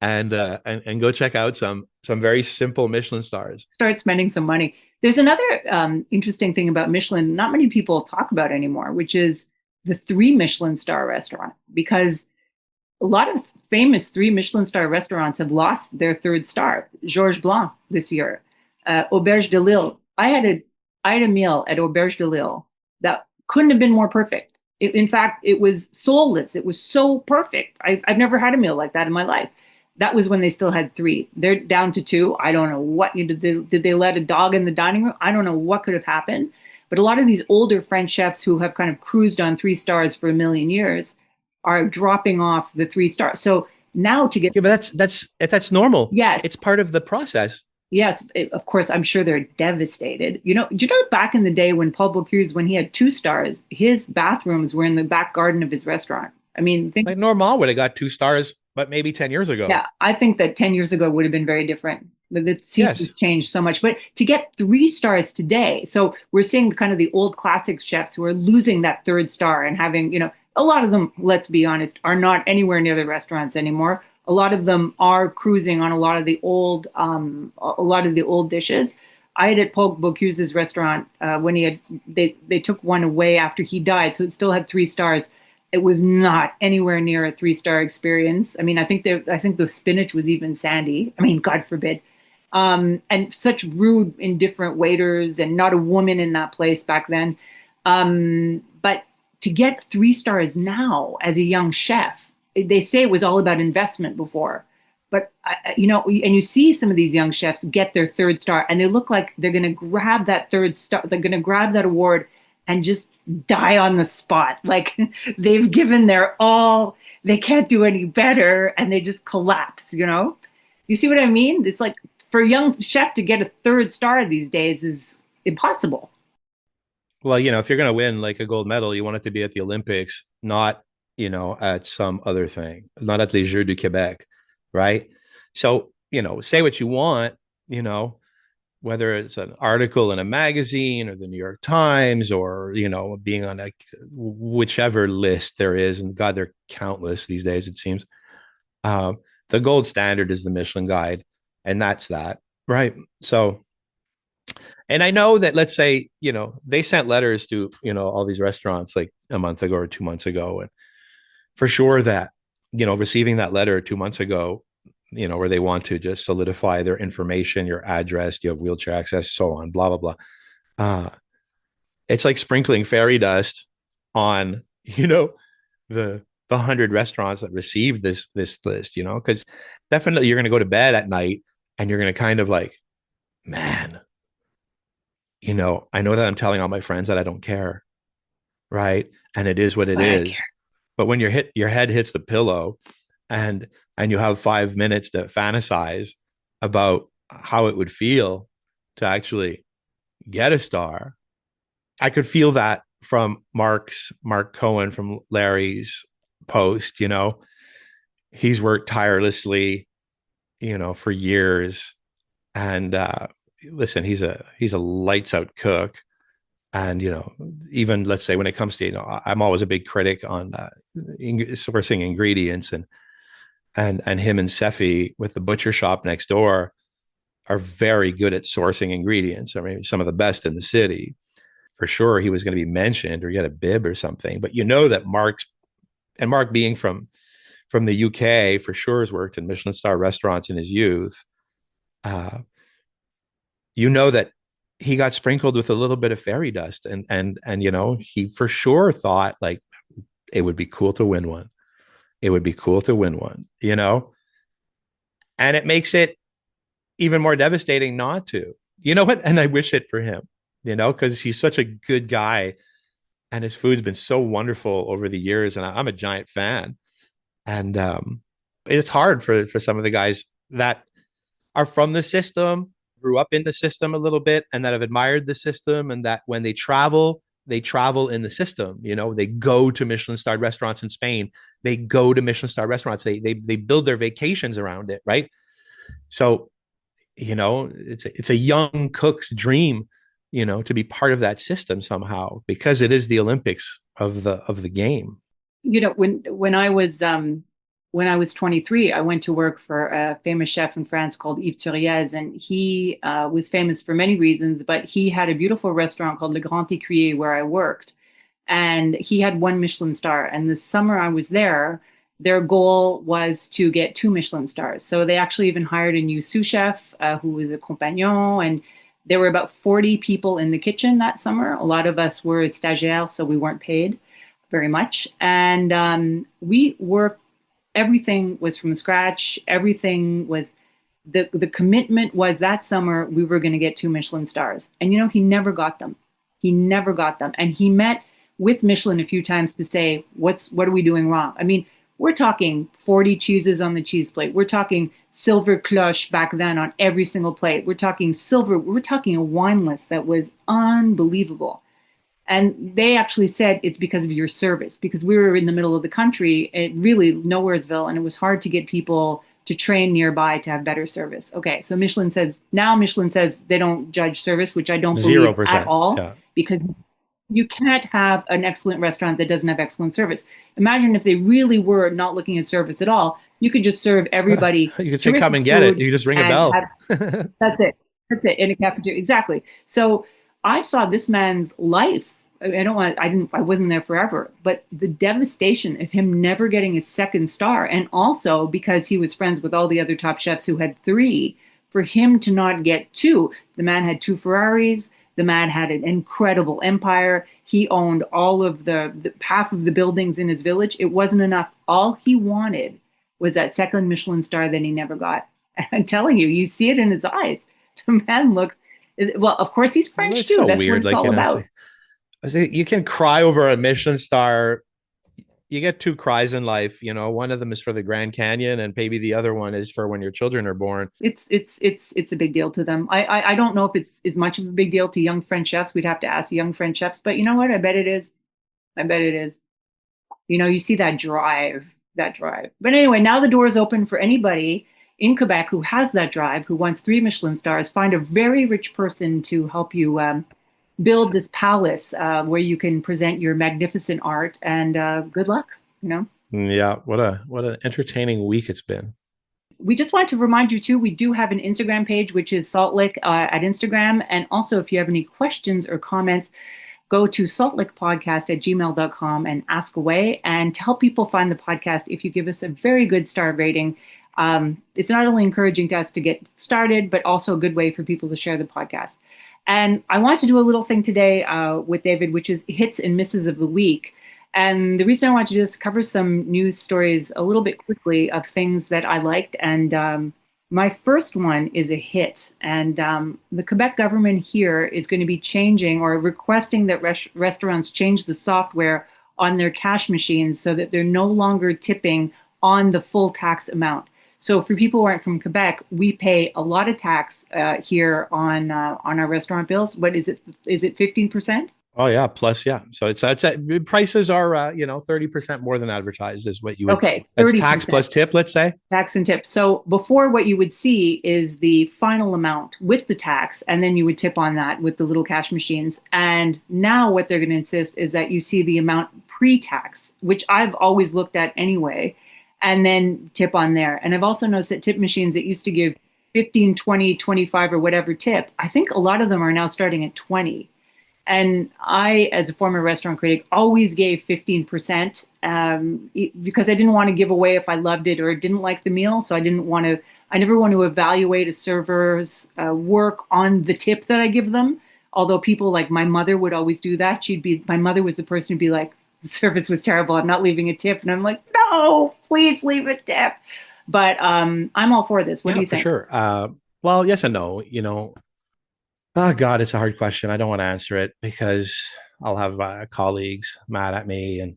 and go check out some very simple Michelin stars. Start spending some money. There's another interesting thing about Michelin, not many people talk about anymore, which is the three Michelin star restaurant, because a lot of famous three Michelin star restaurants have lost their third star. Georges Blanc this year, Auberge de Lille. I had a meal at Auberge de Lille that couldn't have been more perfect. In fact, it was soulless. It was so perfect. I've never had a meal like that in my life. That was when they still had three. They're down to two. I don't know what you did. They let a dog in the dining room? I don't know what could have happened. But a lot of these older French chefs who have kind of cruised on three stars for a million years are dropping off the three stars. So now to get, Yeah, but that's normal. yes, It's part of the process. yes, of course, I'm sure they're devastated. Do you know back in the day when Paul Bocuse, when he had two stars, his bathrooms were in the back garden of his restaurant. I mean, think, Like Normal would have got 2 stars, but maybe 10 years ago. yeah, I think that 10 years ago would have been very different. But it seems to Yes. change so much. But to get three stars today, so we're seeing kind of the old classic chefs who are losing that third star and having, a lot of them, let's be honest, are not anywhere near the restaurants anymore. A lot of them are cruising on a lot of the old dishes. I had at Paul Bocuse's restaurant when they took one away after he died, so it still had three stars. It was not anywhere near a three-star experience. I mean, I think the spinach was even sandy. I mean, God forbid. And such rude, indifferent waiters, and not a woman in that place back then. But to get three stars now as a young chef, they say it was all about investment before. But and you see some of these young chefs get their third star, and they look like they're going to grab that third star. They're going to grab that award and just die on the spot. Like they've given their all. They can't do any better, and they just collapse. You see what I mean? It's like for a young chef to get a third star these days is impossible. Well, if you're going to win like a gold medal, you want it to be at the Olympics, not, at some other thing, not at les Jeux du Québec, right? So, say what you want, you know, whether it's an article in a magazine or the New York Times or, being on whichever list there is. And God, they're countless these days, it seems. Um, the gold standard is the Michelin guide, and that's that, right? So, and I know that, let's say, they sent letters to, all these restaurants like a month ago or 2 months ago. And for sure that, receiving that letter 2 months ago, where they want to just solidify their information, your address, you have wheelchair access, so on, blah, blah, blah. Uh, it's like sprinkling fairy dust on, the 100 restaurants that received this list, because definitely you're going to go to bed at night and you're going to kind of like, man, I know that I'm telling all my friends that I don't care, right? And it is what it But I care. is. But when your head hits the pillow and you have 5 minutes to fantasize about how it would feel to actually get a star, I could feel that from Mark Cohen from Larry's post. He's worked tirelessly, for years, and listen, he's a lights out cook. And even, let's say, when it comes to, I'm always a big critic on sourcing ingredients, and him and Seffi with the butcher shop next door are very good at sourcing ingredients. I mean, some of the best in the city. for sure he was going to be mentioned or get a bib or something. But you know that Mark being from the UK for sure has worked in Michelin star restaurants in his youth. Uh, you know that he got sprinkled with a little bit of fairy dust, and he for sure thought like it would be cool to win one. It would be cool to win one. And it makes it even more devastating not to. You know what? And I wish it for him, because he's such a good guy and his food's been so wonderful over the years. And I'm a giant fan. And it's hard for some of the guys that are from the system, grew up in the system a little bit, and that have admired the system, and that when they travel in the system. They go to Michelin-starred restaurants in Spain. They go to Michelin-starred restaurants. They build their vacations around it, right? So, it's a young cook's dream, to be part of that system somehow, because it is the Olympics of the game. When I was 23, I went to work for a famous chef in France called Yves Turiez, and he was famous for many reasons, but he had a beautiful restaurant called Le Grand Écuyer where I worked, and he had one Michelin star. And the summer I was there, their goal was to get two Michelin stars. So they actually even hired a new sous chef who was a compagnon, and there were about 40 people in the kitchen that summer. A lot of us were stagiaires, so we weren't paid very much. And we worked. Everything was from scratch. Everything was the commitment was that summer we were going to get two Michelin stars. And he never got them. He never got them. And he met with Michelin a few times to say, what are we doing wrong? I mean, we're talking 40 cheeses on the cheese plate. We're talking silver cloche back then on every single plate. We're talking a wine list that was unbelievable. And they actually said it's because of your service, because we were in the middle of the country, really nowheresville, and it was hard to get people to train nearby to have better service. Okay, so Michelin says they don't judge service, which I don't believe 0%, at all, yeah. Because you can't have an excellent restaurant that doesn't have excellent service. Imagine if they really were not looking at service at all. You could just serve everybody. You could say, come and get it. You just ring a bell. That's it. In a cafeteria. Exactly. So I saw this man's life. I wasn't there forever, but the devastation of him never getting a second star. And also because he was friends with all the other top chefs who had three, for him to not get two. The man had two Ferraris. The man had an incredible empire. He owned all of the half of the buildings in his village. It wasn't enough. All he wanted was that second Michelin star that he never got. And I'm telling you, you see it in his eyes. The man looks, well, of course he's French too. So that's weird. what it's all about. You can cry over a Michelin star. You get two cries in life. One of them is for the Grand Canyon, and maybe the other one is for when your children are born. It's a big deal to them. I don't know if it's as much of a big deal to young French chefs. We'd have to ask young French chefs, but you know what? I bet it is. You see that drive. But anyway, now the door is open for anybody in Quebec who has that drive, who wants 3 Michelin stars. Find a very rich person to help you build this palace where you can present your magnificent art, and good luck. Yeah, what an entertaining week it's been. We just want to remind you too, we do have an Instagram page, which is Salt Lick at Instagram. And also, if you have any questions or comments, go to saltlickpodcast@gmail.com and ask away. And to help people find the podcast, if you give us a very good star rating, it's not only encouraging to us to get started, but also a good way for people to share the podcast. And I want to do a little thing today with David, which is hits and misses of the week. And the reason I want to do this is cover some news stories a little bit quickly of things that I liked. And my first one is a hit. And the Quebec government here is going to be changing or requesting that restaurants change the software on their cash machines so that they're no longer tipping on the full tax amount. So for people who aren't from Quebec, we pay a lot of tax here on our restaurant bills. What is it? Is it 15%? Oh yeah, plus yeah. So it's prices are 30% more than advertised is what you would say. That's 30%. Tax plus tip, let's say. Tax and tip. So before, what you would see is the final amount with the tax, and then you would tip on that with the little cash machines. And now what they're going to insist is that you see the amount pre-tax, which I've always looked at anyway, and then tip on there. And I've also noticed that tip machines that used to give 15, 20, 25 or whatever tip, I think a lot of them are now starting at 20. And I, as a former restaurant critic, always gave 15% because I didn't want to give away if I loved it or didn't like the meal. So I never want to evaluate a server's work on the tip that I give them. Although people like my mother would always do that. My mother was the person who'd be like, the service was terrible. I'm not leaving a tip. And I'm like, no, please leave a tip. But I'm all for this. What do Yeah, you for think? sure. Well, yes and no. Oh God, it's a hard question. I don't want to answer it because I'll have colleagues mad at me, and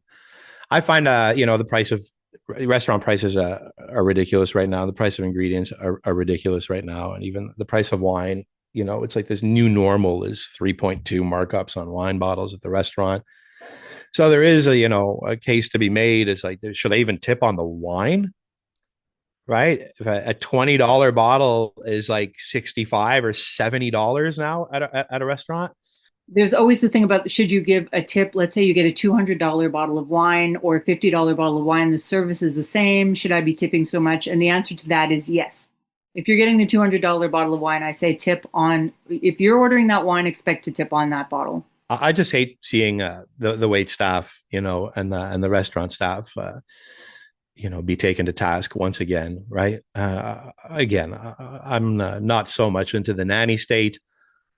I find the price of restaurant prices are ridiculous right now. The price of ingredients are ridiculous right now, and even the price of wine. It's like this new normal is 3.2 markups on wine bottles at the restaurant. So there is a case to be made. It's like, should I even tip on the wine? Right? If a $20 bottle is like 65 or $70 now at a restaurant. There's always the thing about should you give a tip? Let's say you get a $200 bottle of wine or a $50 bottle of wine. The service is the same. Should I be tipping so much? And the answer to that is yes. If you're getting the $200 bottle of wine, I say tip on. If you're ordering that wine, expect to tip on that bottle. I just hate seeing the wait staff, and the restaurant staff, be taken to task once again, right? Again, I'm not so much into the nanny state.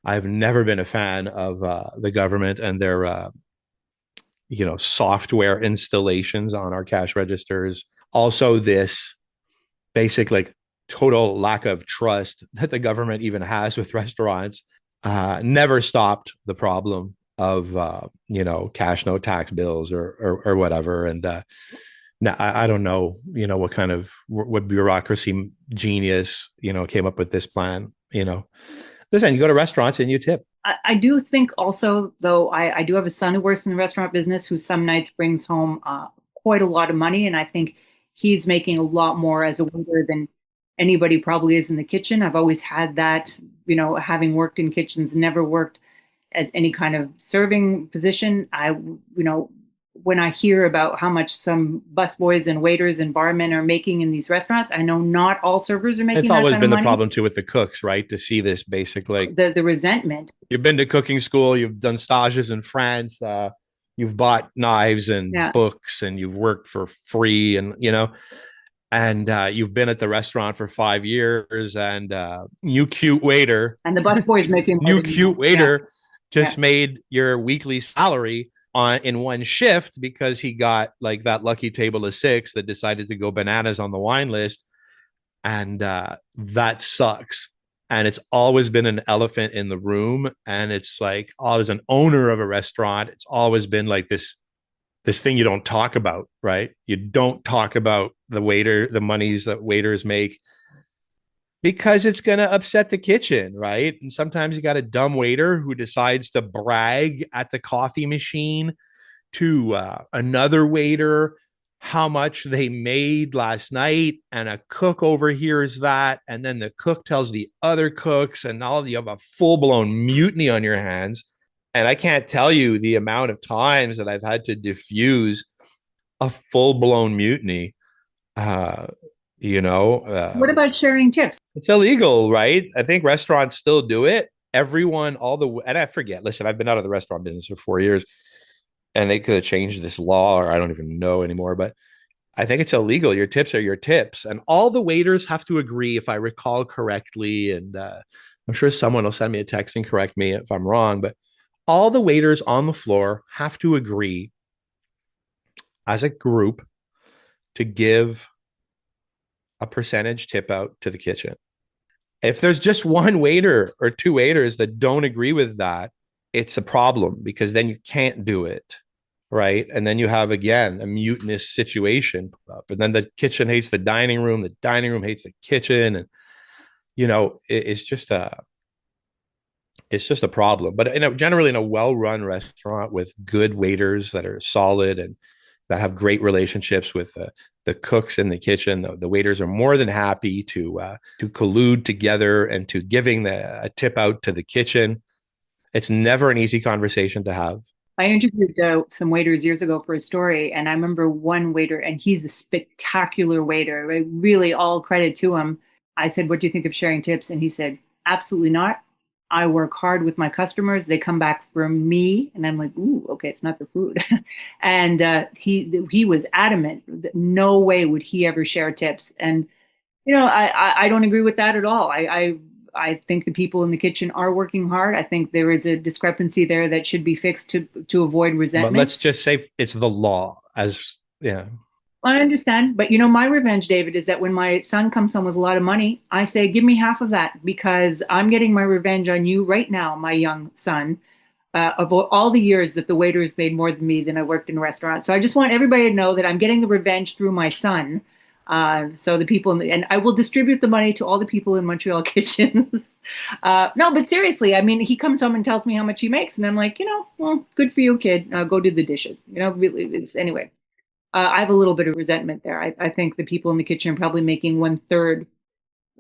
I've never been a fan of the government and their, software installations on our cash registers. Also, this basic, like, total lack of trust that the government even has with restaurants never stopped the problem of, cash no tax bills or whatever. And now I don't know, what kind of what bureaucracy genius, came up with this plan. Listen, you go to restaurants and you tip. I do think also, though, I do have a son who works in the restaurant business who some nights brings home quite a lot of money. And I think he's making a lot more as a waiter than anybody probably is in the kitchen. I've always had that, having worked in kitchens, never worked as any kind of serving position. When I hear about how much some busboys and waiters and barmen are making in these restaurants, I know not all servers are It's making that always kind of been the money. problem too with the cooks, right? To see this basic, like, The resentment. you've been to cooking school, you've done stages in France, you've bought knives and Yeah. books, and you've worked for free, and and you've been at the restaurant for 5 years, and you cute waiter, And the busboys making more you than cute you. Yeah. waiter Yeah. just made your weekly salary on in one shift because he got like that lucky table of six that decided to go bananas on the wine list, and that sucks. And it's always been an elephant in the room, and it's like, always an owner of a restaurant, it's always been like this thing you don't talk about, right? You don't talk about the monies that waiters make, because it's going to upset the kitchen, right? And sometimes you got a dumb waiter who decides to brag at the coffee machine to another waiter how much they made last night, and a cook overhears that, and then the cook tells the other cooks, and all you have a full-blown mutiny on your hands. And I can't tell you the amount of times that I've had to diffuse a full-blown mutiny. uh What about sharing tips? it's illegal, right? I think restaurants still do it. Everyone, and I forget, listen, I've been out of the restaurant business for 4 years, and they could have changed this law, or I don't even know anymore, but I think it's illegal. Your tips are your tips. And all the waiters have to agree, if I recall correctly. And I'm sure someone will send me a text and correct me if I'm wrong, but all the waiters on the floor have to agree as a group to give a percentage tip out to the kitchen. If there's just one waiter or two waiters that don't agree with that, it's a problem, because then you can't do it. Right. And then you have, again, a mutinous situation up. And then the kitchen hates the dining room hates the kitchen. And, it's just a problem. But generally in a well-run restaurant with good waiters that are solid and that have great relationships with the cooks in the kitchen, the waiters are more than happy to collude together and to giving a tip out to the kitchen. It's never an easy conversation to have. I interviewed some waiters years ago for a story, and I remember one waiter, and he's a spectacular waiter. Right? Really, all credit to him. I said, "What do you think of sharing tips?" And he said, "Absolutely not. I work hard with my customers. They come back for me, and I'm like, ooh, okay, it's not the food. And he was adamant that no way would he ever share tips. And I don't agree with that at all. I think the people in the kitchen are working hard. I think there is a discrepancy there that should be fixed to avoid But resentment. let's just say it's the law as yeah. I understand, but my revenge, David, is that when my son comes home with a lot of money, I say, give me half of that because I'm getting my revenge on you right now, my young son. Of all the years that the waiters made more than me than I worked in a restaurant. So I just want everybody to know that I'm getting the revenge through my son. So the people and I will distribute the money to all the people in Montreal kitchens. No, but seriously, I mean, he comes home and tells me how much he makes, and I'm like, well, good for you, kid. Go do the dishes. Really, anyway. I have a little bit of resentment there. I think the people in the kitchen are probably making 1/3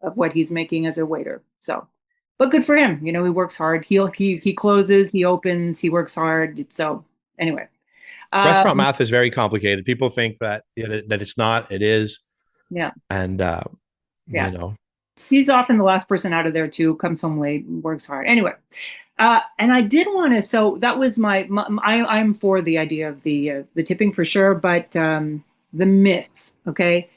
of what he's making as a waiter. So, but good for him. He works hard. He closes, he opens, he works hard. So anyway, Restaurant um, math is very complicated. People think that that it's not, it is. yeah, And yeah. you know, He's often the last person out of there too. Comes home late, works hard. Anyway, and I did want to. So that was I'm for the idea of the tipping for sure, but the miss. Okay,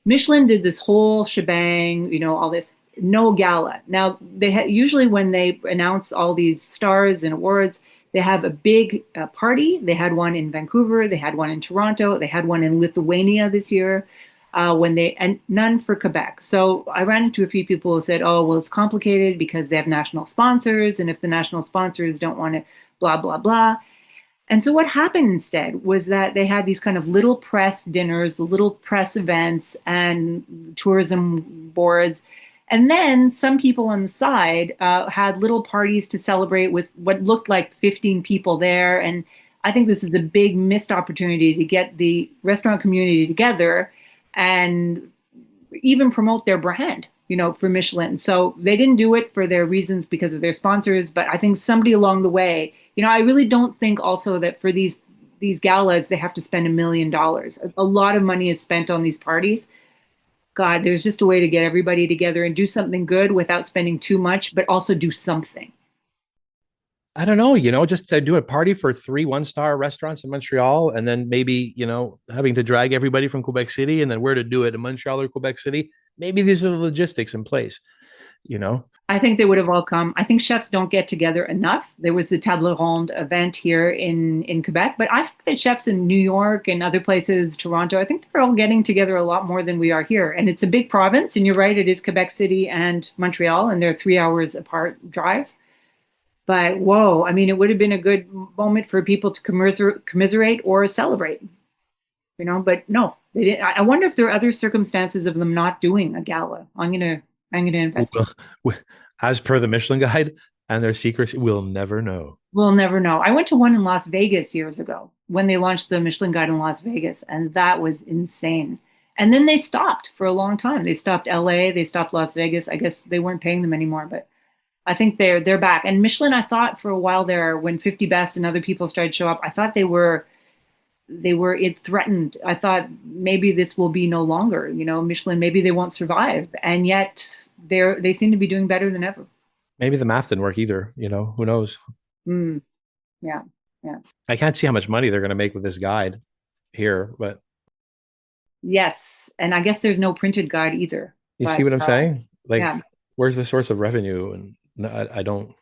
Michelin did this whole shebang, all this no gala. Now usually when they announce all these stars and awards, they have a big party. They had one in Vancouver, they had one in Toronto, they had one in Lithuania this year. And none for Quebec. So I ran into a few people who said, "Oh, well, it's complicated because they have national sponsors, and if the national sponsors don't want to, blah blah blah." And so what happened instead was that they had these kind of little press dinners, little press events, and tourism boards. And then some people on the side had little parties to celebrate with what looked like 15 people there. And I think this is a big missed opportunity to get the restaurant community together and even promote their brand, for Michelin. So they didn't do it for their reasons because of their sponsors, but I think somebody along the way, I really don't think also that for these galas they have to spend $1 million. A lot of money is spent on these parties. God, there's just a way to get everybody together and do something good without spending too much, but also do something. I don't know, just to do a party for 3 1-star restaurants in Montreal, and then maybe, having to drag everybody from Quebec City and then where to do it in Montreal or Quebec City. Maybe these are the logistics in place, you know? I think they would have all come. I think chefs don't get together enough. There was the table ronde event here in Quebec, but I think that chefs in New York and other places, Toronto, I think they're all getting together a lot more than we are here. And it's a big province, and you're right, it is Quebec City and Montreal, and they're 3 hours apart drive. But whoa, I mean, it would have been a good moment for people to commiserate or celebrate, But no, they didn't. I wonder if there are other circumstances of them not doing a gala. I'm gonna investigate. As per the Michelin guide and their secrecy, we'll never know. We'll never know. I went to one in Las Vegas years ago when they launched the Michelin Guide in Las Vegas, and that was insane. And then they stopped for a long time. They stopped LA, they stopped Las Vegas. I guess they weren't paying them anymore, but I think they're back. And Michelin, I thought for a while there, when 50 Best and other people started to show up, I thought they were it threatened. I thought maybe this will be no longer, Michelin, maybe they won't survive. And yet they seem to be doing better than ever. Maybe the math didn't work either, who knows? Mm, yeah. Yeah. I can't see how much money they're going to make with this guide here, but Yes. And I guess there's no printed guide either. you see But what I'm saying? Like, yeah. where's the source of revenue? And no, I don't.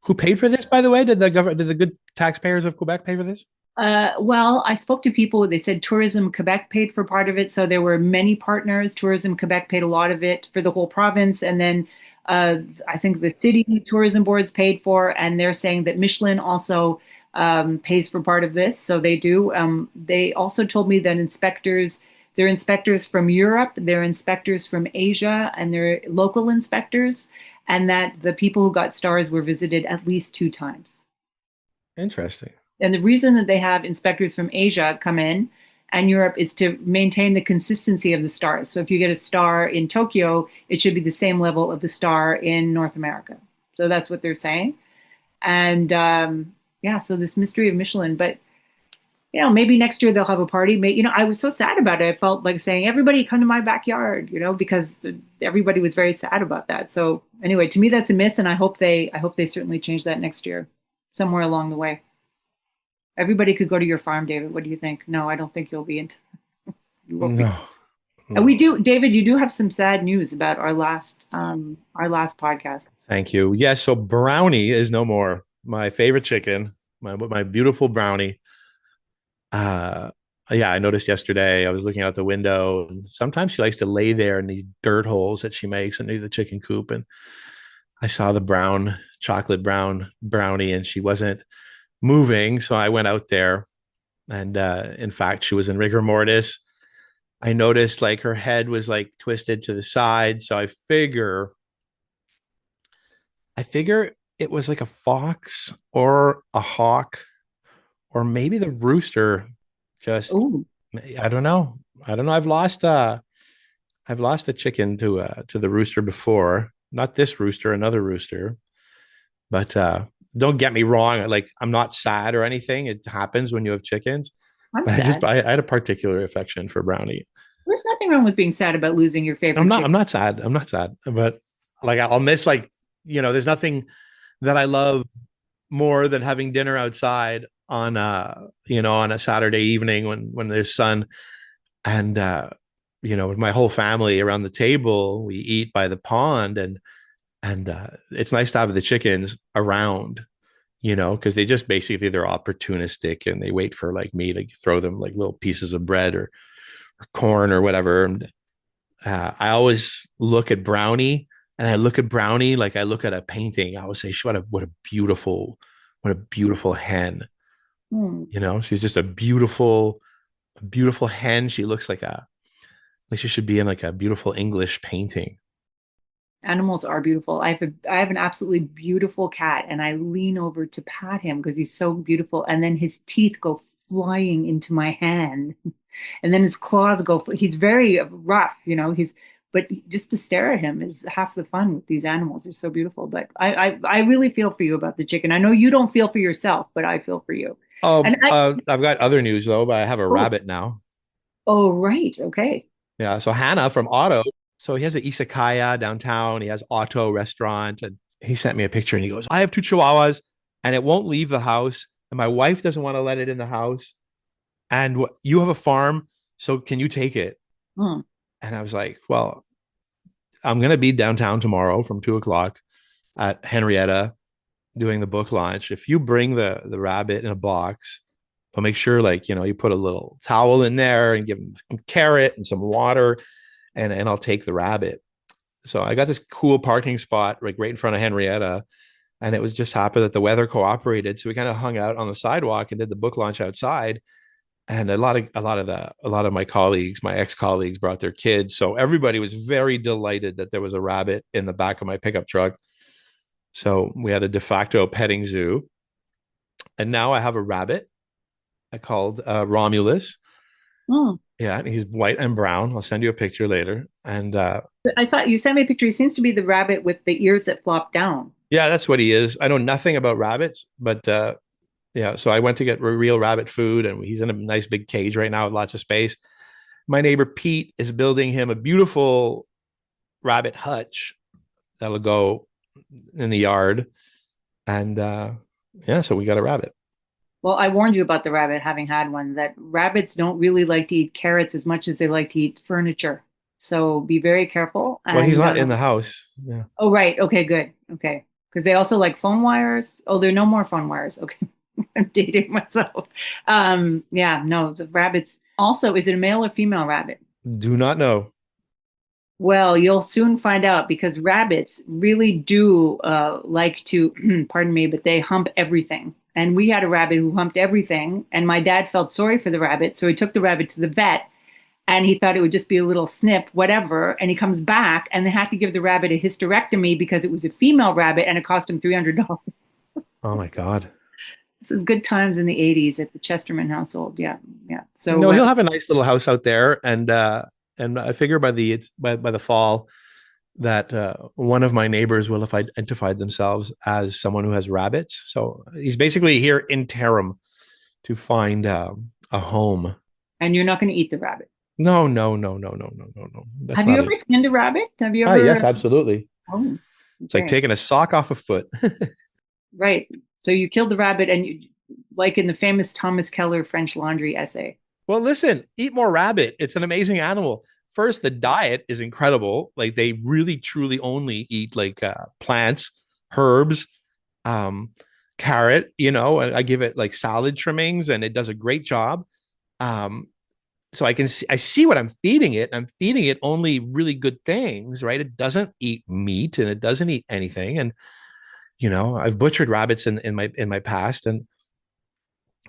Who paid for this, by the way? Did the government, did the good taxpayers of Quebec pay for this? Well, I spoke to people. They said Tourism Quebec paid for part of it. So there were many partners. Tourism Quebec paid a lot of it for the whole province. And then I think the city tourism boards paid for, and they're saying that Michelin also pays for part of this. So they do. They also told me that they're inspectors from Europe, they're inspectors from Asia, and they're local inspectors, and that the people who got stars were visited at least 2 times. Interesting. And the reason that they have inspectors from Asia come in and Europe is to maintain the consistency of the stars. So if you get a star in Tokyo, it should be the same level of the star in North America. So that's what they're saying. And yeah, so this mystery of Michelin. But maybe next year they'll have a party. I was so sad about it. I felt like saying, everybody come to my backyard, because everybody was very sad about that. So anyway, to me, that's a miss. And I hope they certainly change that next year somewhere along the way. Everybody could go to your farm, David. What do you think? No, I don't think you'll be into, you won't be. No, And we no. do, David, you do have some sad news about our last podcast. Thank you. Yes, so Brownie is no more. My favorite chicken, my beautiful Brownie. Uh, yeah, I noticed yesterday. I was looking out the window, and sometimes she likes to lay there in these dirt holes that she makes under the chicken coop. And I saw the brown, chocolate brown Brownie, and she wasn't moving. So I went out there, and in fact, she was in rigor mortis. I noticed like her head was like twisted to the side. So I figure it was like a fox or a hawk or maybe the rooster just Oh, I don't know. I don't know. I've lost a chicken to the rooster before. Not this rooster, another rooster. But don't get me wrong, like I'm not sad or anything. It happens when you have chickens. I'm But I just sad. I had a particular affection for Brownie. There's nothing wrong with being sad about losing your I'm favorite not I'm chicken. not sad. I'm not sad. But like I'll miss like, there's nothing that I love more than having dinner outside on a Saturday evening when there's sun and with my whole family around the table, we eat by the pond and it's nice to have the chickens around, because they just basically they're opportunistic and they wait for like me to throw them like little pieces of bread or corn or whatever. And I always look at Brownie and I look at Brownie like I look at a painting. I always say, what a beautiful hen. Hmm. She's just a beautiful hen. She looks like she should be in like a beautiful English painting. Animals are beautiful. I have an absolutely beautiful cat, and I lean over to pat him because he's so beautiful, and then his teeth go flying into my hand, and then his claws go. He's very rough, but just to stare at him is half the fun with these animals. They're so beautiful. But I really feel for you about the chicken. I know you don't feel for yourself, but I feel for you. And I've got other news though, but I have a oh, rabbit now. oh, right, okay. Yeah, so Hannah from Otto. So he has an izakaya downtown. He has Otto restaurant, and he sent me a picture, and he goes, "I have two Chihuahuas, and it won't leave the house, and my wife doesn't want to let it in the house, and you have a farm, so can you take it?" Hmm. And I was like, "Well, I'm gonna be downtown tomorrow from 2 o'clock at Henrietta doing the book launch. If you bring the rabbit in a box, I'll make sure like you put a little towel in there and give him some carrot and some water, and I'll take the rabbit." So I got this cool parking spot like right in front of Henrietta, and it was just happened that the weather cooperated, so we kind of hung out on the sidewalk and did the book launch outside. And a lot of my colleagues, my ex-colleagues, brought their kids, so everybody was very delighted that there was a rabbit in the back of my pickup truck. So we had a de facto petting zoo, and now I have a rabbit I called Romulus. Hmm. Yeah, and he's white and brown. I'll send you a picture later. And I saw you sent me a picture. He seems to be the rabbit with the ears that flop down. yeah, that's what he is. I know nothing about rabbits, but yeah, so I went to get real rabbit food, and he's in a nice big cage right now with lots of space. My neighbor Pete is building him a beautiful rabbit hutch that'll go in the yard. And yeah, so we got a rabbit. Well, I warned you about the rabbit, having had one, that rabbits don't really like to eat carrots as much as they like to eat furniture. So be very careful. Well, he's And not in the house. Yeah. oh, right. Okay, good. Okay. Because they also like phone wires. Oh, there are no more phone wires. Okay. I'm dating myself. Yeah, no, the rabbits. Also, is it a male or female rabbit? Do not know. Well, you'll soon find out because rabbits really do like to, pardon me, but they hump everything. And we had a rabbit who humped everything. And my dad felt sorry for the rabbit. So he took the rabbit to the vet and he thought it would just be a little snip, whatever. And he comes back and they had to give the rabbit a hysterectomy because it was a female rabbit and it cost him $300. Oh my God. This is good times in the 80s at the Chesterman household. Yeah. Yeah. No, So, he'll have a nice little house out there, and I figure by the fall that one of my neighbors will have identified themselves as someone who has rabbits. So he's basically here interim to find a home. And you're not going to eat the rabbit. No, no, no, no, no, no, no, no. That's Have you not it. ever skinned a rabbit? Have you Ah, yes, ever? absolutely. Oh, It's like okay. taking a sock off a foot. Right. So you killed the rabbit and you, like in the famous Thomas Keller French Laundry essay. Well, listen, eat more rabbit. It's an amazing animal. First, the diet is incredible. Like they really, truly only eat like plants, herbs, um, carrot. I give it like salad trimmings, and it does a great job. Um, so I see what I'm feeding it. I'm feeding it only really good things, right? It doesn't eat meat, and it doesn't eat anything. And I've butchered rabbits in my past, and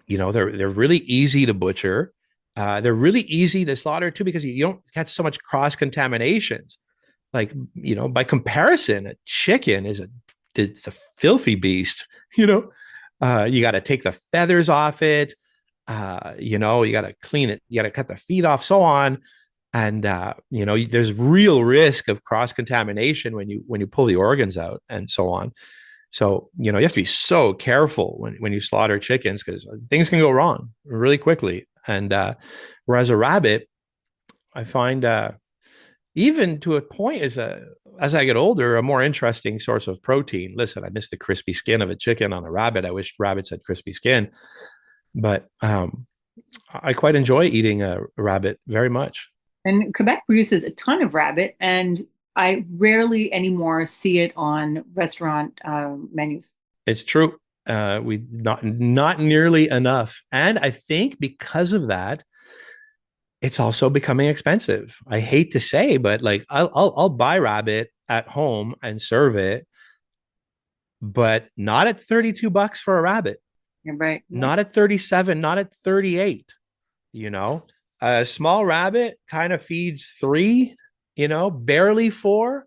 they're really easy to butcher. They're really easy to slaughter too because you don't catch so much cross contaminations. Like by comparison, a chicken it's a filthy beast. You got to take the feathers off it. You got to clean it. You got to cut the feet off, so on. And there's real risk of cross contamination when you pull the organs out and so on. So, you have to be so careful when you slaughter chickens because things can go wrong really quickly. And whereas a rabbit, I find even to a point as I get older, a more interesting source of protein. Listen, I miss the crispy skin of a chicken on a rabbit. I wish rabbits had crispy skin, but I quite enjoy eating a rabbit very much. And Quebec produces a ton of rabbit, and I rarely anymore see it on restaurant menus. It's true. We not nearly enough, and I think because of that, it's also becoming expensive. I hate to say, but like I'll buy rabbit at home and serve it, but not at $32 for a rabbit, You're right. not at 37, not at 38. A small rabbit kind of feeds three, barely four.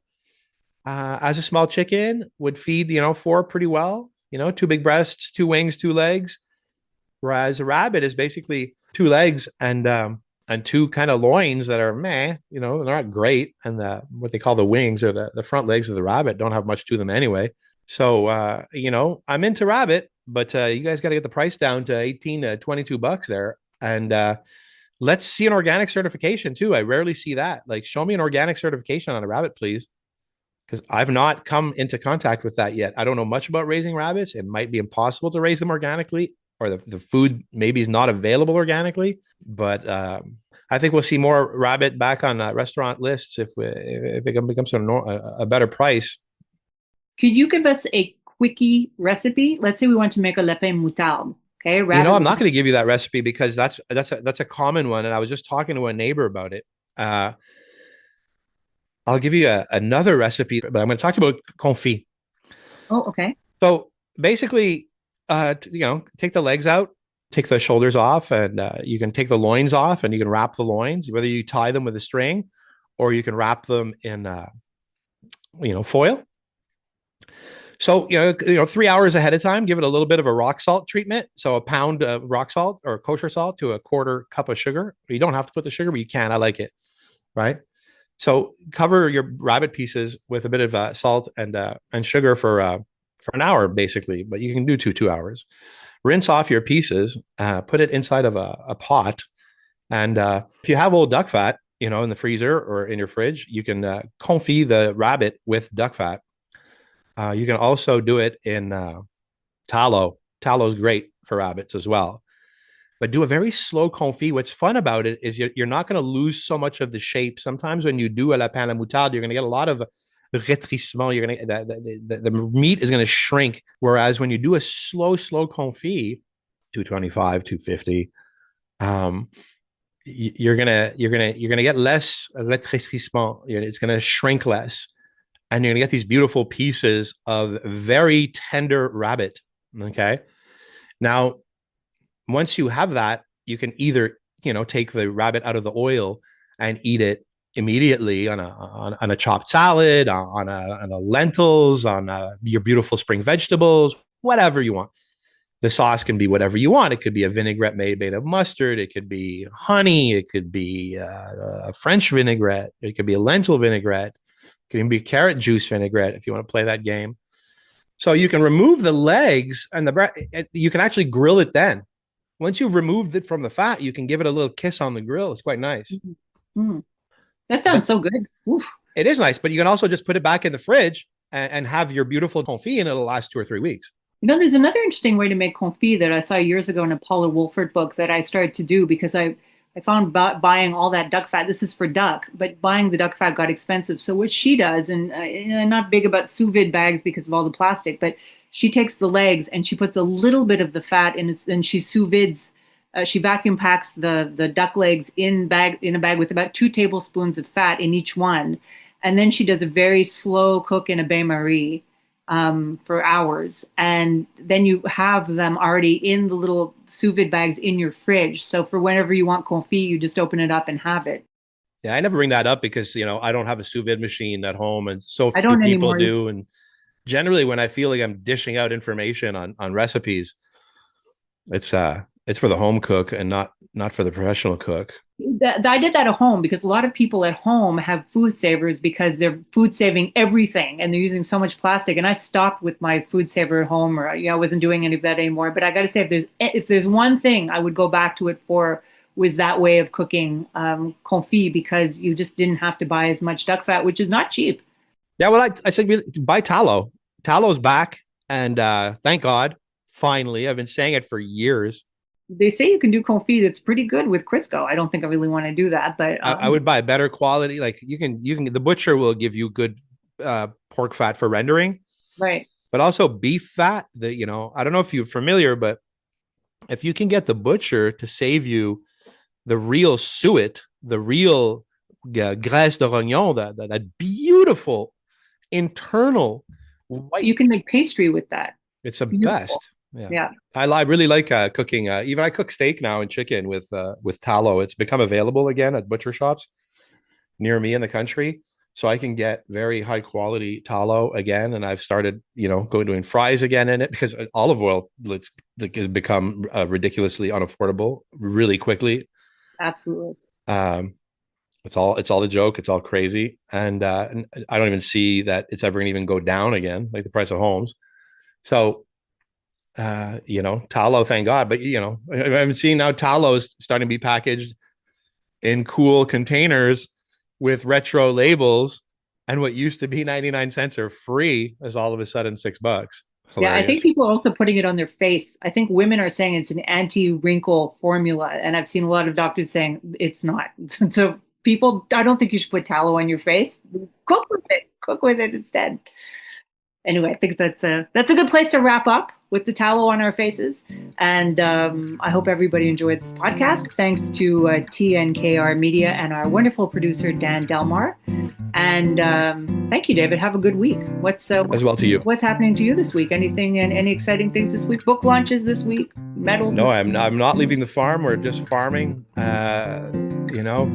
As a small chicken would feed, four pretty well, two big breasts, two wings, two legs. Whereas a rabbit is basically two legs and two kind of loins that are meh, they're not great. And what they call the wings or the front legs of the rabbit don't have much to them anyway. So, I'm into rabbit, but you guys got to get the price down to 18 to $22 there. And let's see an organic certification too. I rarely see that. Like, show me an organic certification on a rabbit, please. Because I've not come into contact with that yet. I don't know much about raising rabbits. It might be impossible to raise them organically, or the food maybe is not available organically. But I think we'll see more rabbit back on restaurant lists if it becomes a better price. Could you give us a quickie recipe? Let's say we want to make a lapin moutarde. Okay, I'm rabbit. not going to give you that recipe because that's a common one, and I was just talking to a neighbor about it. I'll give you another recipe, but I'm going to talk about confit. Oh, okay. So basically, take the legs out, take the shoulders off, and you can take the loins off, and you can wrap the loins, whether you tie them with a string, or you can wrap them in, foil. So 3 hours ahead of time, give it a little bit of a rock salt treatment. So a pound of rock salt or kosher salt to a quarter cup of sugar. You don't have to put the sugar, but you can. I like it, right? So cover your rabbit pieces with a bit of salt and sugar for an hour, basically. But you can do 2 hours. Rinse off your pieces, put it inside of a pot, and if you have old duck fat, in the freezer or in your fridge, you can confit the rabbit with duck fat. You can also do it in tallow. Tallow is great for rabbits as well. But do a very slow confit. What's fun about it is you're not going to lose so much of the shape. Sometimes when you do a lapin à la moutarde, you're going to get a lot of rétrécissement. You're going to the meat is going to shrink. Whereas when you do a slow confit, 225, 250, you're gonna get less rétrécissement. It's going to shrink less, and you're going to get these beautiful pieces of very tender rabbit. Okay, now once you have that, you can either take the rabbit out of the oil and eat it immediately on a chopped salad, on a lentils, on your beautiful spring vegetables, whatever you want. The sauce can be whatever you want. It could be a vinaigrette made of mustard. It could be honey. It could be a French vinaigrette. It could be a lentil vinaigrette. It can be carrot juice vinaigrette if you want to play that game. So you can remove the legs and you can actually grill it then. once you've removed it from the fat, you can give it a little kiss on the grill. It's quite nice. Mm-hmm. That sounds But so good. Oof. it is nice, but you can also just put it back in the fridge and have your beautiful confit, and it'll last 2 or 3 weeks. There's another interesting way to make confit that I saw years ago in a Paula Wolford book that I started to do because I found buying all that duck fat. This is for duck, but buying the duck fat got expensive. So what she does, and I'm not big about sous vide bags because of all the plastic, but she takes the legs and she puts a little bit of the fat in, and she sous vides. She vacuum packs the duck legs in a bag with about 2 tablespoons of fat in each one, and then she does a very slow cook in a bain-marie for hours, and then you have them already in the little sous vide bags in your fridge. So for whenever you want confit, you just open it up and have it. Yeah, I never bring that up because I don't have a sous vide machine at home, and so I few don't people anymore. do. And generally, when I feel like I'm dishing out information on recipes, it's for the home cook and not for the professional cook. I did that at home because a lot of people at home have food savers because they're food saving everything and they're using so much plastic. And I stopped with my food saver at home, or I wasn't doing any of that anymore. But I got to say, if there's one thing I would go back to it for, was that way of cooking confit, because you just didn't have to buy as much duck fat, which is not cheap. Yeah, well, I said buy tallow. Tallow's back, and thank God, finally. I've been saying it for years. They say you can do confit that's pretty good with Crisco. I don't think I really want to do that, but I would buy better quality. Like you can the butcher will give you good pork fat for rendering, right. but also beef fat. That I don't know if you're familiar, but if you can get the butcher to save you the real suet, the real graisse de rognon, that beautiful internal white, you can make pastry with that. It's the Beautiful. best. Yeah. I really like cooking. Even I cook steak now and chicken with tallow. It's become available again at butcher shops near me in the country, so I can get very high quality tallow again. And I've started, doing fries again in it because olive oil has become ridiculously unaffordable really quickly. Absolutely. It's all a joke. It's all crazy, and I don't even see that it's ever going to even go down again, like the price of homes. So. Tallow, thank God. But, I'm seeing now tallow is starting to be packaged in cool containers with retro labels. And what used to be 99 cents or free is all of a sudden $6. Hilarious. Yeah, I think people are also putting it on their face. I think women are saying it's an anti-wrinkle formula. And I've seen a lot of doctors saying it's not. So people, I don't think you should put tallow on your face. Cook with it instead. Anyway, I think that's a good place to wrap up with the tallow on our faces. And I hope everybody enjoyed this podcast. Thanks to TNKR Media and our wonderful producer, Dan Delmar. And thank you, David. Have a good week. As well to you. What's happening to you this week? Anything and any exciting things this week? Book launches this week? Medals? No, I'm not leaving the farm. We're just farming.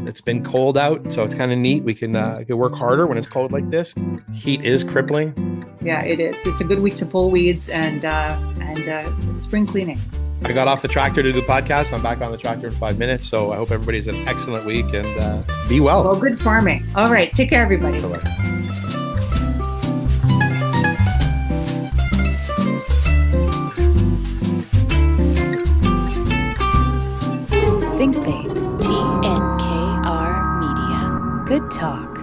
It's been cold out, so it's kind of neat. We can work harder when it's cold like this. Heat is crippling. Yeah, it is. It's a good week to pull weeds and spring cleaning. I got off the tractor to do the podcast. I'm back on the tractor in 5 minutes. So I hope everybody's an excellent week and be well. Well, good farming. All right. Take care, everybody. Bye-bye. Think Bait. TNKR Media. Good talk.